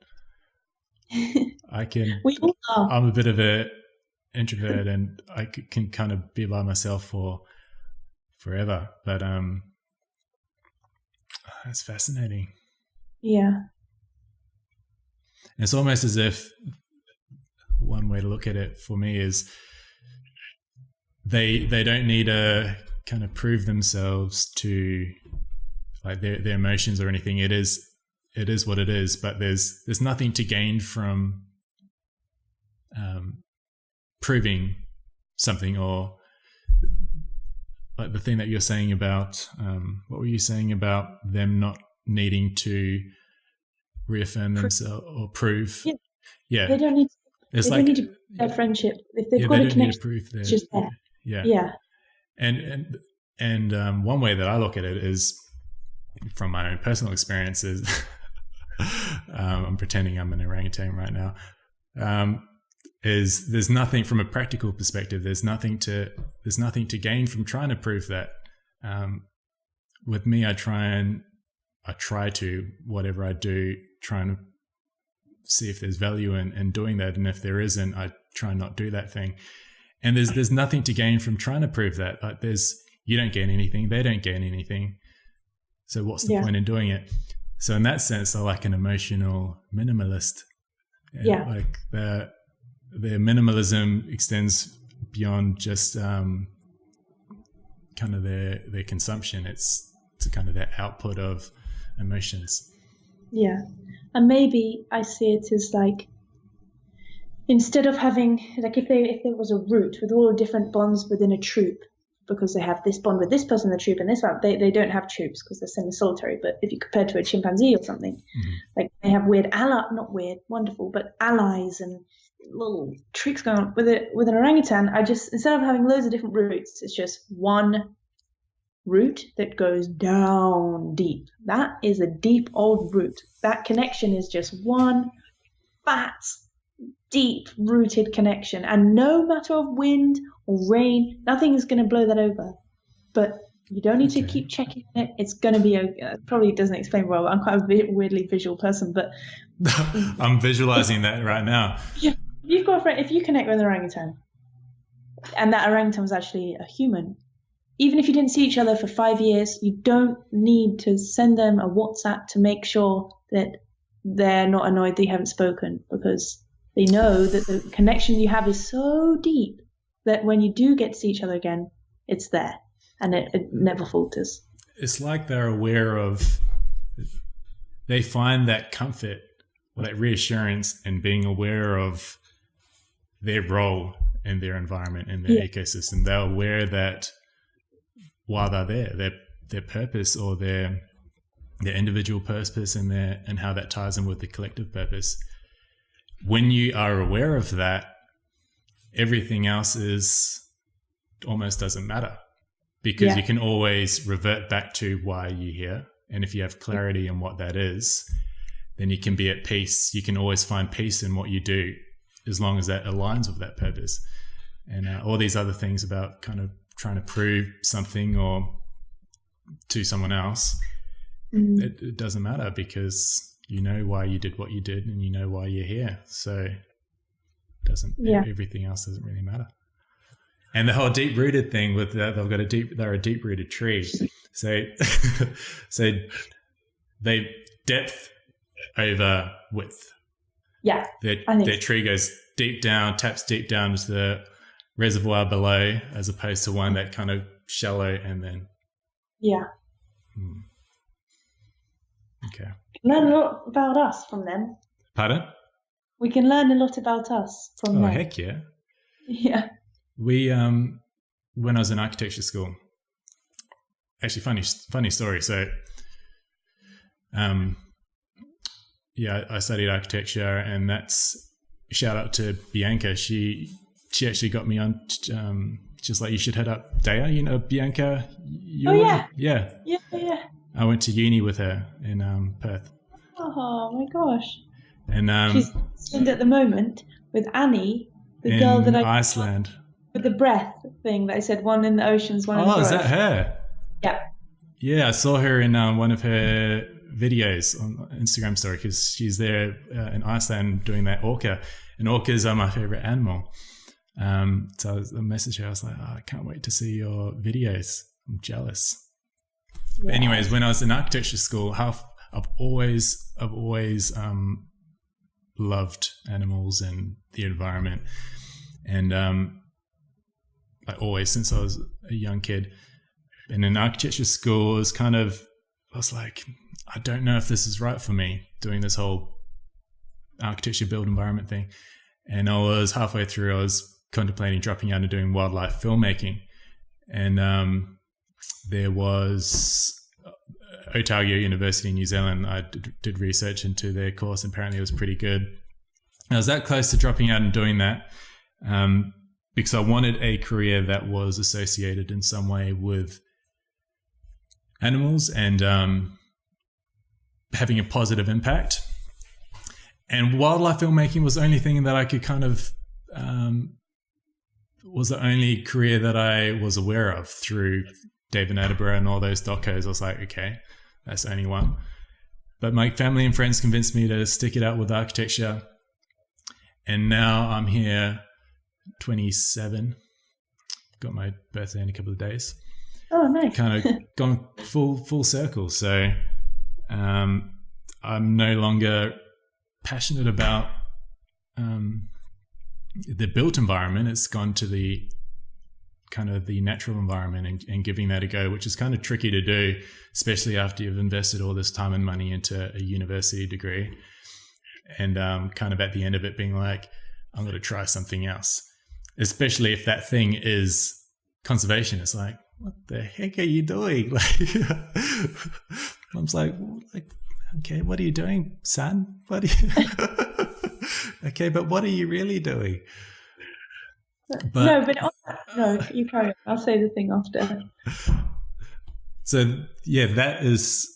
We all are. I'm a bit of an introvert, and I can kind of be by myself for forever. But it's fascinating. Yeah. It's almost as if one way to look at it for me is they don't need to kind of prove themselves to like their emotions or anything. It is what it is, but there's nothing to gain from proving something, or like the thing that you're saying about what were you saying about them not needing to reaffirm themselves or prove? Yeah. They don't need. It's they like don't need to prove their friendship. If they've got a connection, it's just there. Yeah. And one way that I look at it is from my own personal experiences. I'm pretending I'm an orangutan right now. Is there's nothing from a practical perspective. There's nothing to gain from trying to prove that. With me, I try to whatever I do, trying to see if there's value in doing that, and if there isn't, I try not do that thing. And there's nothing to gain from trying to prove that. Like you don't gain anything, they don't gain anything. So what's the point in doing it? So in that sense, they're like an emotional minimalist. Yeah. Like their minimalism extends beyond just kind of their consumption. It's kind of their output of emotions. Yeah. And maybe I see it as like, instead of having, like if there was a root with all the different bonds within a troop, because they have this bond with this person in the troop and this one, they don't have troops because they're semi-solitary. But if you compare to a chimpanzee or something, like they have wonderful, but allies and little tricks going on. With an orangutan, instead of having loads of different roots, it's just one root that goes down deep. That is a deep old root. That connection is just one fat, deep rooted connection, and no matter of wind or rain, nothing is going to blow that over. But you don't need to keep checking it. It's going to be probably doesn't explain well. I'm quite a weirdly visual person, but I'm visualizing that right now. Yeah, you've got a friend. If you connect with an orangutan, and that orangutan was actually a human, even if you didn't see each other for 5 years, you don't need to send them a WhatsApp to make sure that they're not annoyed that you haven't spoken, because they know that the connection you have is so deep that when you do get to see each other again, it's there and it never falters. It's like they're aware of they find that comfort or that reassurance in being aware of their role in their environment, in their ecosystem. They're aware that while they're there, their purpose or their individual purpose and how that ties in with the collective purpose. When you are aware of that, everything else almost doesn't matter, because you can always revert back to why you're here. And if you have clarity in what that is, then you can be at peace. You can always find peace in what you do, as long as that aligns with that purpose. And all these other things about kind of trying to prove something or to someone else, it doesn't matter, because you know why you did what you did and you know why you're here. So everything else doesn't really matter. And the whole deep rooted thing with that, they're a deep rooted tree. So they depth over width. Yeah. Their tree goes deep down, taps deep down into the reservoir below, as opposed to one that kind of shallow and then. Yeah. Okay. Learn a lot about us from them. Pardon? We can learn a lot about us from them. Oh, heck yeah. Yeah. We, when I was in architecture school, actually funny story. So, I studied architecture, and that's shout out to Bianca. She actually got me on, just like, you should head up Daya, you know, Bianca. Yeah. I went to uni with her in Perth. Oh my gosh. And she's at the moment with Annie, the girl that Iceland. With the breath thing that I said, one in the oceans, one in the forest. Oh, is that her? Yeah. Yeah, I saw her in one of her videos on Instagram story, because she's there in Iceland doing that orca. And orcas are my favorite animal. So I messaged her. I was like, I can't wait to see your videos. I'm jealous. Yeah. But anyways, when I was in architecture school, I've always loved animals and the environment, and like always since I was a young kid. And in architecture school, I was like, I don't know if this is right for me, doing this whole architecture built environment thing. And I was halfway through, I was contemplating dropping out and doing wildlife filmmaking. And there was Otago University in New Zealand. I did research into their course, and apparently it was pretty good. I was that close to dropping out and doing that because I wanted a career that was associated in some way with animals and having a positive impact. And wildlife filmmaking was the only thing that I could kind of was the only career that I was aware of through David Attenborough and all those docos. I was like, okay, that's the only one. But my family and friends convinced me to stick it out with architecture. And now I'm here, 27. Got my birthday in a couple of days. Oh, nice. Kind of gone full circle. So I'm no longer passionate about the built environment. It's gone to the kind of the natural environment and giving that a go, which is kind of tricky to do, especially after you've invested all this time and money into a university degree. And kind of at the end of it being like, I'm going to try something else, especially if that thing is conservation. It's like, what the heck are you doing? Like, Mom's like, okay, what are you doing, son? Okay, but what are you really doing? No, you carry on. I'll say the thing after. So yeah, that is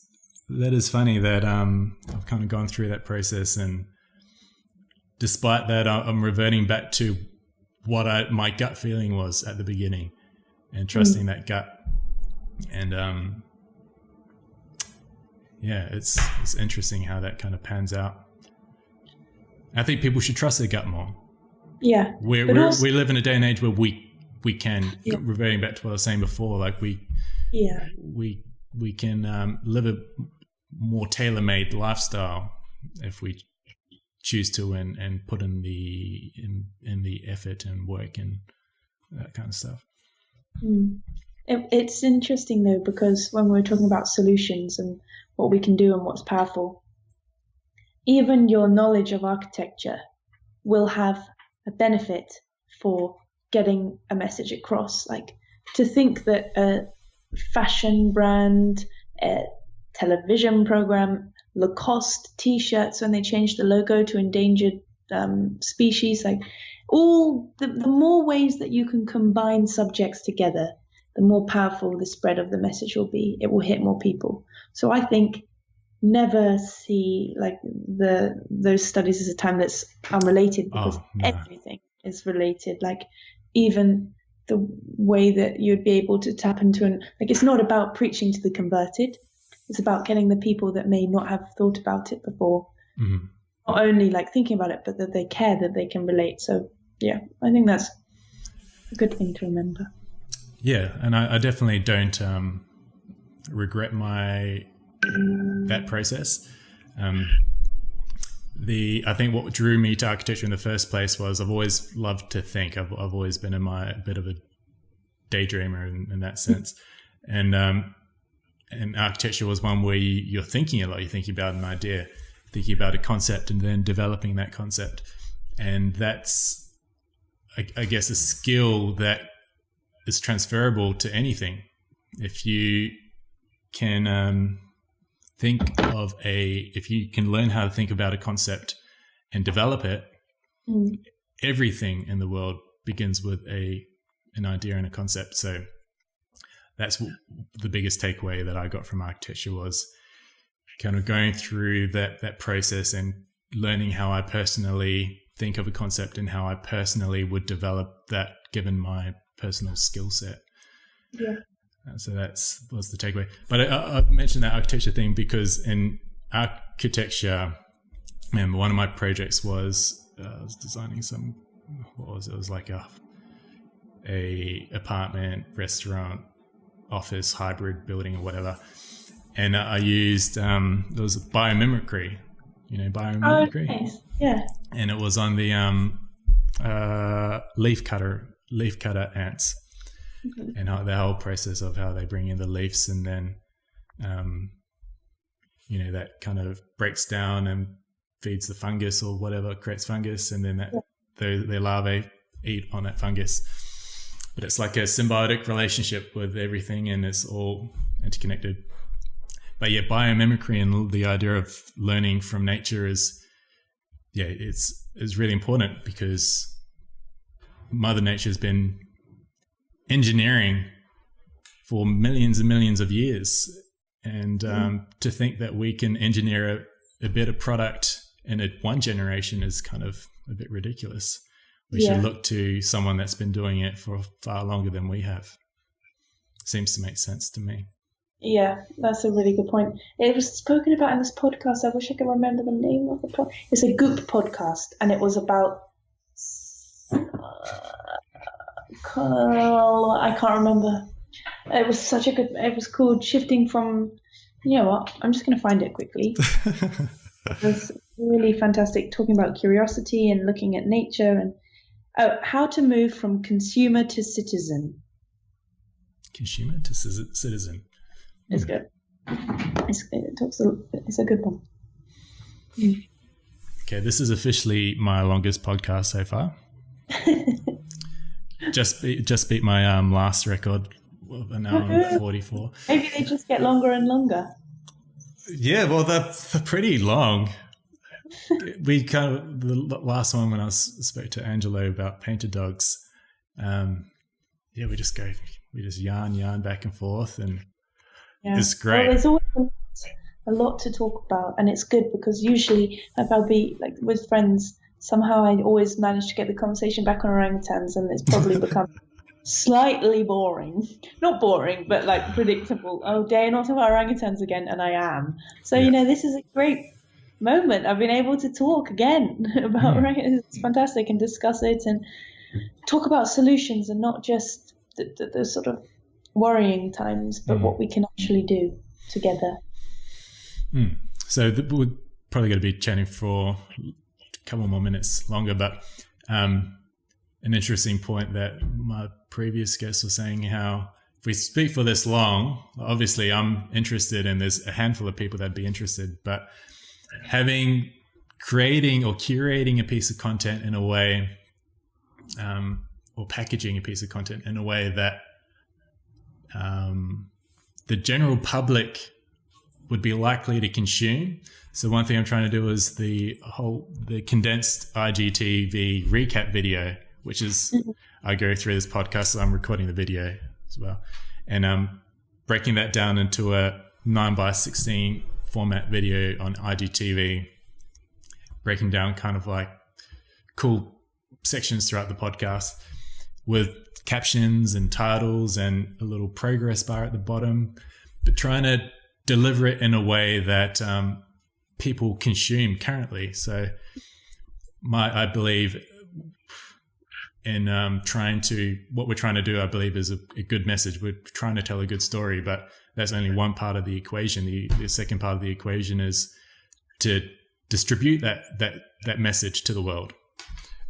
funny that I've kind of gone through that process, and despite that, I'm reverting back to what my gut feeling was at the beginning, and trusting that gut. And it's interesting how that kind of pans out. I think people should trust their gut more. Yeah, we live in a day and age where we can, reverting back to what I was saying before, like we can live a more tailor-made lifestyle if we choose to, and put in the effort and work and that kind of stuff. It's interesting though, because when we're talking about solutions and what we can do and what's powerful, even your knowledge of architecture will have a benefit for getting a message across. Like, to think that a fashion brand, a television program, Lacoste t-shirts when they changed the logo to endangered species, like all the more ways that you can combine subjects together, the more powerful the spread of the message will be. It will hit more people. So I think never see like those studies as a time that's unrelated, because everything is related. Like, even the way that you'd be able to tap into it's not about preaching to the converted. It's about getting the people that may not have thought about it before, not only like thinking about it, but that they care, that they can relate. So yeah, I think that's a good thing to remember. Yeah, and I definitely don't regret that process. I think what drew me to architecture in the first place was I've always loved to think. I've always been a bit of a daydreamer in that sense, and architecture was one where you're thinking a lot. You're thinking about an idea, thinking about a concept, and then developing that concept. And that's, I guess, a skill that is transferable to anything. If you can if you can learn how to think about a concept and develop it, everything in the world begins with an idea and a concept. So that's the biggest takeaway that I got from architecture, was kind of going through that process and learning how I personally think of a concept and how I personally would develop that given my personal skill set. Yeah. So was the takeaway. But I mentioned that architecture thing because in architecture, one of my projects was I was designing it was like a apartment, restaurant, office, hybrid building or whatever. And I used, there was biomimicry, biomimicry. Oh, nice. Yeah. And it was on the leaf cutter ants. And the whole process of how they bring in the leaves, and then, that kind of breaks down and feeds the fungus or whatever, creates fungus, and then their larvae eat on that fungus. But it's like a symbiotic relationship with everything, and it's all interconnected. But yeah, biomimicry and the idea of learning from nature is really important, because Mother Nature has been engineering for millions and millions of years, and to think that we can engineer a better product in one generation is kind of a bit ridiculous. We should look to someone that's been doing it for far longer than we have. Seems to make sense to me. Yeah, that's a really good point. It was spoken about in this podcast. I wish I could remember the name of the podcast. It's a Goop podcast, and it was about I can't remember. It was such a good. It was called Shifting from. You know what? I'm just going to find it quickly. It was really fantastic, talking about curiosity and looking at nature, and how to move from consumer to citizen. Consumer to citizen. It's good. It's a good one. Okay, this is officially my longest podcast so far. Just beat my last record of an hour and 44. Maybe they just get longer and longer. Yeah, well, they're pretty long. We kind of, the last one when I spoke to Angelo about painter dogs, we just yarn back and forth, and it's great. Well, there's always a lot to talk about, and it's good because usually if I'll be like with friends, somehow I always manage to get the conversation back on orangutans, and it's probably become slightly boring. Not boring, but like predictable. Oh, dare not talk about orangutans again, and I am. So, this is a great moment. I've been able to talk again about orangutans. It's fantastic, and discuss it and talk about solutions, and not just the sort of worrying times, but what we can actually do together. So we're probably going to be chatting for a couple more minutes longer, but an interesting point that my previous guest was saying, how if we speak for this long, obviously I'm interested, and there's a handful of people that'd be interested, but having creating or curating a piece of content in a way, or packaging a piece of content in a way that the general public would be likely to consume. So one thing I'm trying to do is the condensed IGTV recap video, which is I go through this podcast, so I'm recording the video as well, and breaking that down into a 9:16 format video on IGTV, breaking down kind of like cool sections throughout the podcast with captions and titles and a little progress bar at the bottom, but trying to deliver it in a way that people consume currently. So I believe in what we're trying to do, I believe, is a good message. We're trying to tell a good story, but that's only one part of the equation. The second part of the equation is to distribute that message to the world.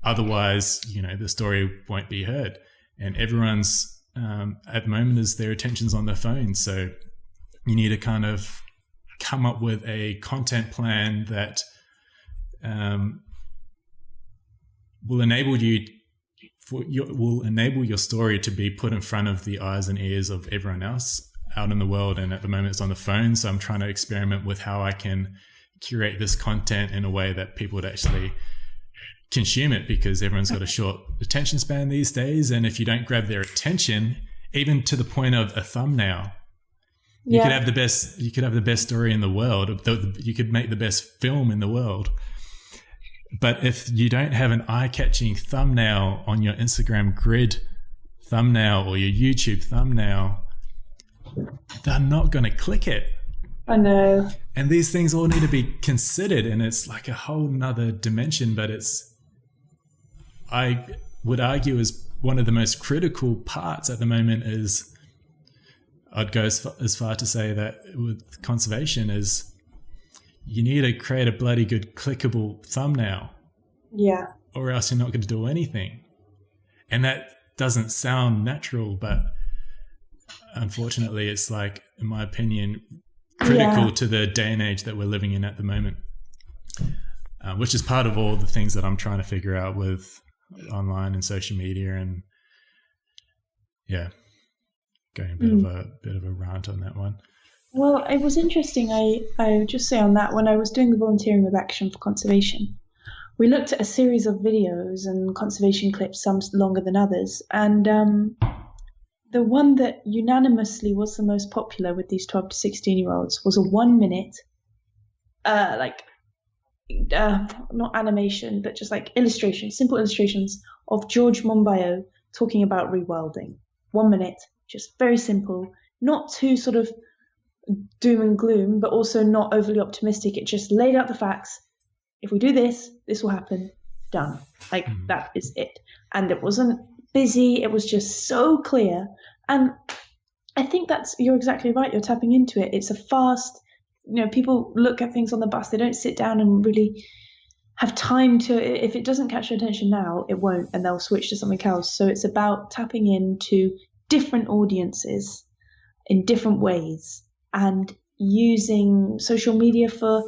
Otherwise, the story won't be heard. And everyone's at the moment is their attention's on their phone. So you need to kind of come up with a content plan that will enable your story to be put in front of the eyes and ears of everyone else out in the world. And at the moment it's on the phone. So I'm trying to experiment with how I can curate this content in a way that people would actually consume it, because everyone's got a short attention span these days. And if you don't grab their attention, even to the point of a thumbnail, you could have the best story in the world. You could make the best film in the world. But if you don't have an eye-catching thumbnail on your Instagram grid thumbnail or your YouTube thumbnail, they're not going to click it. I know. And these things all need to be considered, and it's like a whole nother dimension, but I would argue is one of the most critical parts at the moment. Is I'd go as far to say that with conservation is you need to create a bloody good clickable thumbnail. Yeah. Or else you're not going to do anything. And that doesn't sound natural, but unfortunately it's like, in my opinion, critical to the day and age that we're living in at the moment, which is part of all the things that I'm trying to figure out with online and social media, and going a bit of a rant on that one. Well, it was interesting. I would just say on that, when I was doing the volunteering with Action for Conservation, we looked at a series of videos and conservation clips, some longer than others, and the one that unanimously was the most popular with these 12 to 16-year-olds was a 1 minute, not animation, but just like illustrations, simple illustrations of George Monbiot talking about rewilding. 1 minute, just very simple, not too sort of doom and gloom, but also not overly optimistic. It just laid out the facts. If we do this, this will happen. Done. That is it. And it wasn't busy. It was just so clear. And I think you're exactly right. You're tapping into it. It's a fast, people look at things on the bus. They don't sit down and really have time to, if it doesn't catch their attention now, it won't, and they'll switch to something else. So it's about tapping into different audiences in different ways, and using social media for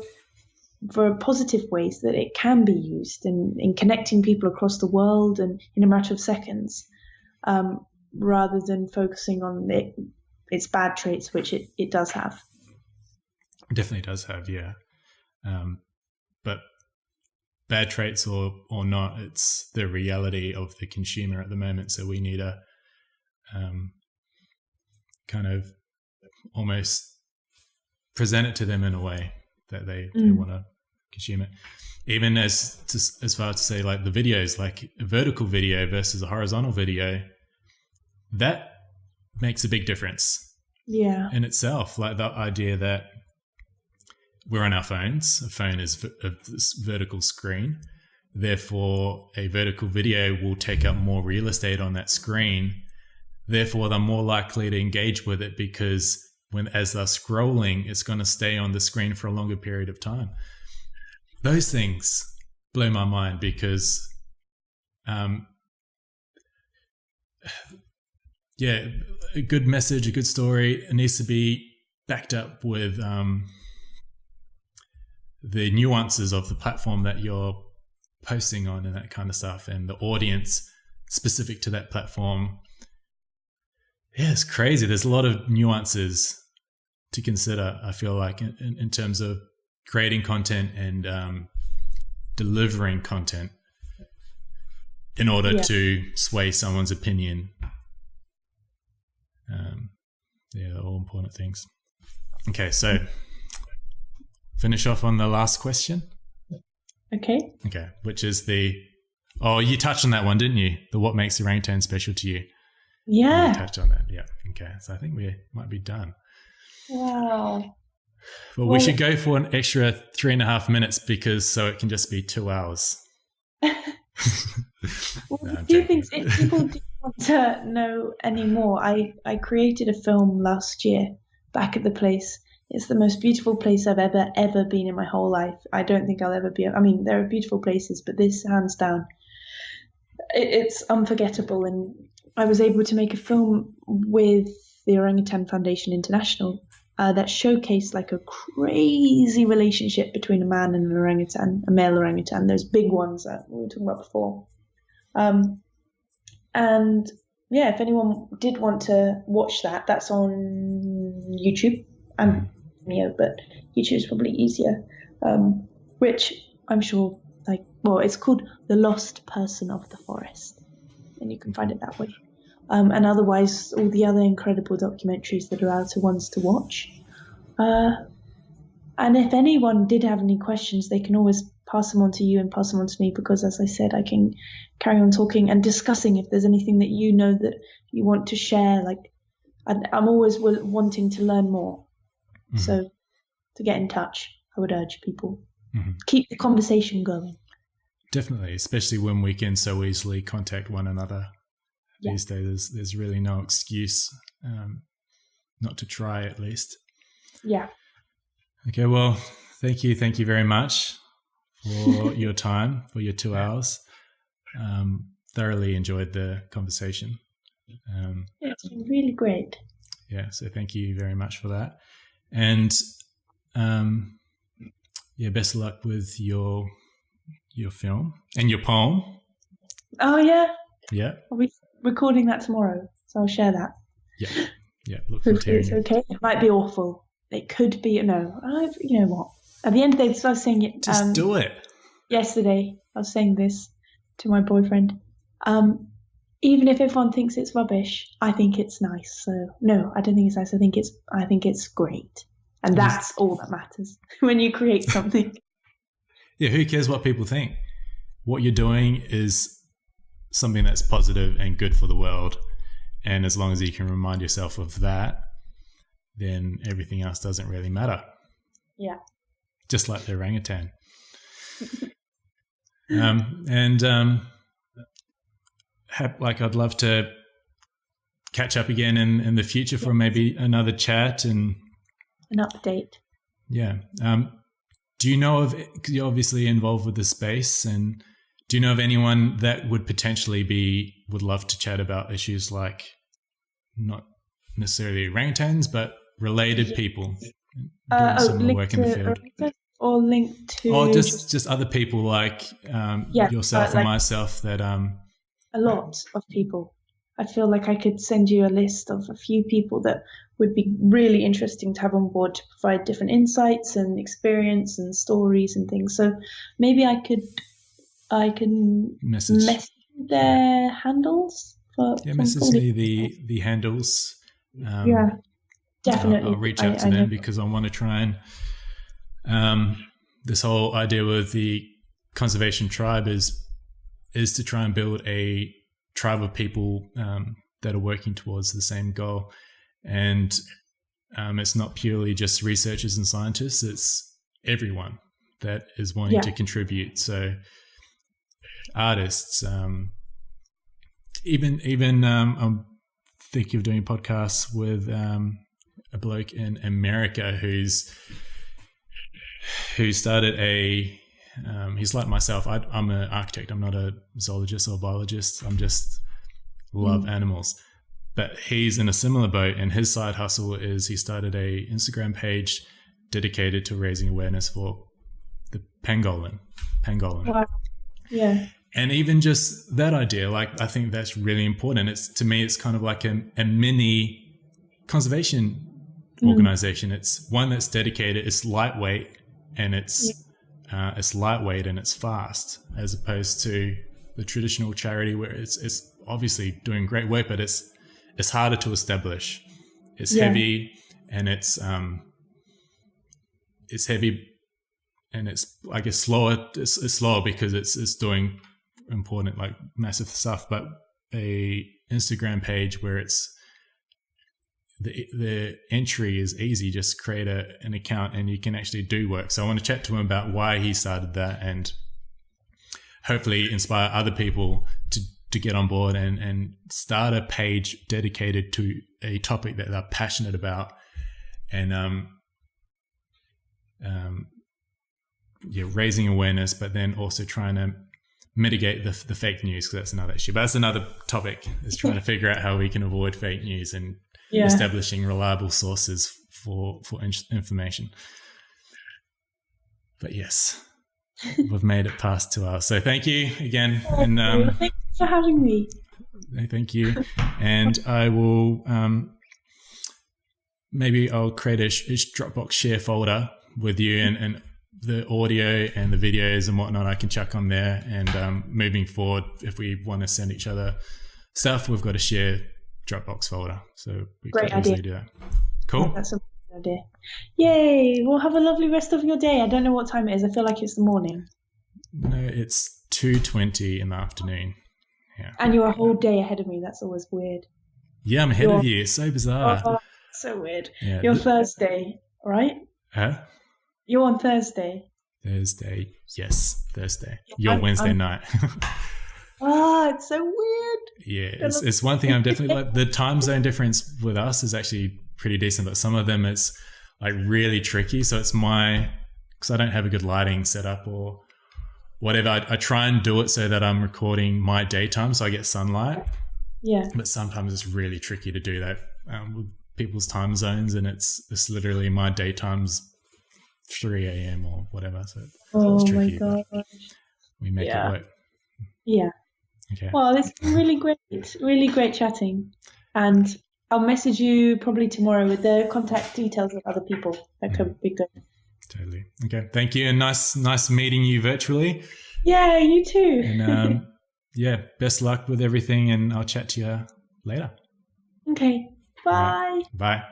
positive ways that it can be used in connecting people across the world and in a matter of seconds, rather than focusing on its bad traits, which it does have. It definitely does have, yeah. But bad traits or not, it's the reality of the consumer at the moment. So we need to kind of almost present it to them in a way that they want to consume it. Even as far as to say, like the videos, like a vertical video versus a horizontal video, that makes a big difference. Yeah. In itself, like the idea that we're on our phones. A phone is a vertical screen. Therefore, a vertical video will take up more real estate on that screen. Therefore, they're more likely to engage with it, because as they're scrolling, it's going to stay on the screen for a longer period of time. Those things blow my mind, because a good message, a good story, it needs to be backed up with the nuances of the platform that you're posting on and that kind of stuff, and the audience specific to that platform. Yeah, it's crazy. There's a lot of nuances to consider, I feel like, in terms of creating content and delivering content in order to sway someone's opinion. They're all important things. Okay, so finish off on the last question. Okay, which is you touched on that one, didn't you? The what makes orangutan special to you? Yeah. You touched on that, yeah. Okay, so I think we might be done. Wow. Well, we should go for an extra 3.5 minutes so it can just be 2 hours. A few things, if people do want to know any more, I created a film last year back at the place. It's the most beautiful place I've ever been in my whole life. I don't think I'll ever be. I mean, there are beautiful places, but this, hands down, it's unforgettable. And I was able to make a film with the Orangutan Foundation International that showcased like a crazy relationship between a man and an orangutan, a male orangutan. There's big ones that we were talking about before. And yeah, if anyone did want to watch that, that's on YouTube and Vimeo, but YouTube is probably easier. Which I'm sure, it's called The Lost Person of the Forest, and you can find it that way. And otherwise, all the other incredible documentaries that are out are ones to watch. And if anyone did have any questions, they can always pass them on to you and pass them on to me, because, as I said, I can carry on talking and discussing if there's anything that you know that you want to share. I'm always wanting to learn more. Mm-hmm. So to get in touch, I would urge people, keep the conversation going. Definitely, especially when we can so easily contact one another. Yeah. These days, there's really no excuse not to try, at least. Yeah. Okay, well, thank you very much for your time, for your 2 hours. Thoroughly enjoyed the conversation. It's been really great. Yeah, so thank you very much for that. And best of luck with your film and your poem. Oh, yeah? Yeah. I'll be recording that tomorrow, so I'll share that. Yeah, look forward to hearing it. Okay, it might be awful. It could be, you know what? At the end of the day, I was saying it. Just do it. Yesterday, I was saying this to my boyfriend. Even if everyone thinks it's rubbish, I think it's nice. So no, I don't think it's nice. I think it's great, and that's all that matters when you create something. Yeah, who cares what people think? What you're doing is something that's positive and good for the world, and as long as you can remind yourself of that, then everything else doesn't really matter. Yeah. Just like the orangutan. I'd love to catch up again in the future for maybe another chat and an update. Yeah. Do you know because you're obviously involved with the space, and do you know of anyone that would potentially would love to chat about issues like not necessarily orangutans, but related people doing similar work in the field? Or linked to... Or just other people like yourself or myself that... A lot of people. I feel like I could send you a list of a few people that would be really interesting to have on board to provide different insights and experience and stories and things. So maybe I can message their handles. Message me the handles. Definitely. I'll reach out to them because I want to try and this whole idea with the conservation tribe is to try and build a tribe of people that are working towards the same goal. And it's not purely just researchers and scientists, it's everyone that is wanting to contribute. So artists, even I'm thinking of doing podcasts with a bloke in America who started he's like myself. I'm an architect. I'm not a zoologist or biologist. I'm just love animals. But he's in a similar boat, and his side hustle is he started a Instagram page dedicated to raising awareness for pangolin. Wow. Yeah. And even just that idea, like, I think that's really important. To me, it's kind of like a mini conservation organization. It's one that's dedicated. It's lightweight, and it's lightweight and it's fast, as opposed to the traditional charity where it's obviously doing great work, but it's harder to establish. It's heavy, and it's heavy, and it's, I guess, slower. It's slower because it's doing important, like, massive stuff. But a Instagram page where it's the entry is easy. Just create an account and you can actually do work. So I want to chat to him about why he started that, and hopefully inspire other people to get on board and start a page dedicated to a topic that they're passionate about, and raising awareness, but then also trying to mitigate the fake news, because that's another issue. But that's another topic, is trying to figure out how we can avoid fake news and establishing reliable sources for information. But yes, we've made it past 2 hours. So thank you again. And thanks for having me. Thank you. And I will maybe I'll create a Dropbox share folder with you, and the audio and the videos and whatnot I can chuck on there. And moving forward, if we want to send each other stuff, we've got a share Dropbox folder, so we Great can easily do that. Cool. That's a good idea. Yay! Well, have a lovely rest of your day. I don't know what time it is. I feel like it's the morning. No, it's 2:20 in the afternoon. Yeah. And you're a whole day ahead of me. That's always weird. Yeah, I'm ahead of you. It's so bizarre. Oh, so weird. Yeah. You're Thursday, right? Huh? You're on Thursday. Thursday. Yes, Thursday. You're Wednesday night. It's so weird. Yeah, it's one thing I'm definitely like. The time zone difference with us is actually pretty decent, but some of them it's like really tricky. So it's because I don't have a good lighting setup or whatever. I try and do it so that I'm recording my daytime, so I get sunlight. Yeah. But sometimes it's really tricky to do that with people's time zones, and it's literally my daytime's 3 a.m. or whatever. So it's tricky. My God. We make it work. Yeah. Okay. Well, it's been really great chatting. And I'll message you probably tomorrow with the contact details of other people. That could be good. Totally. Okay. Thank you. And nice meeting you virtually. Yeah, you too. And best luck with everything, and I'll chat to you later. Okay. Bye. Right. Bye.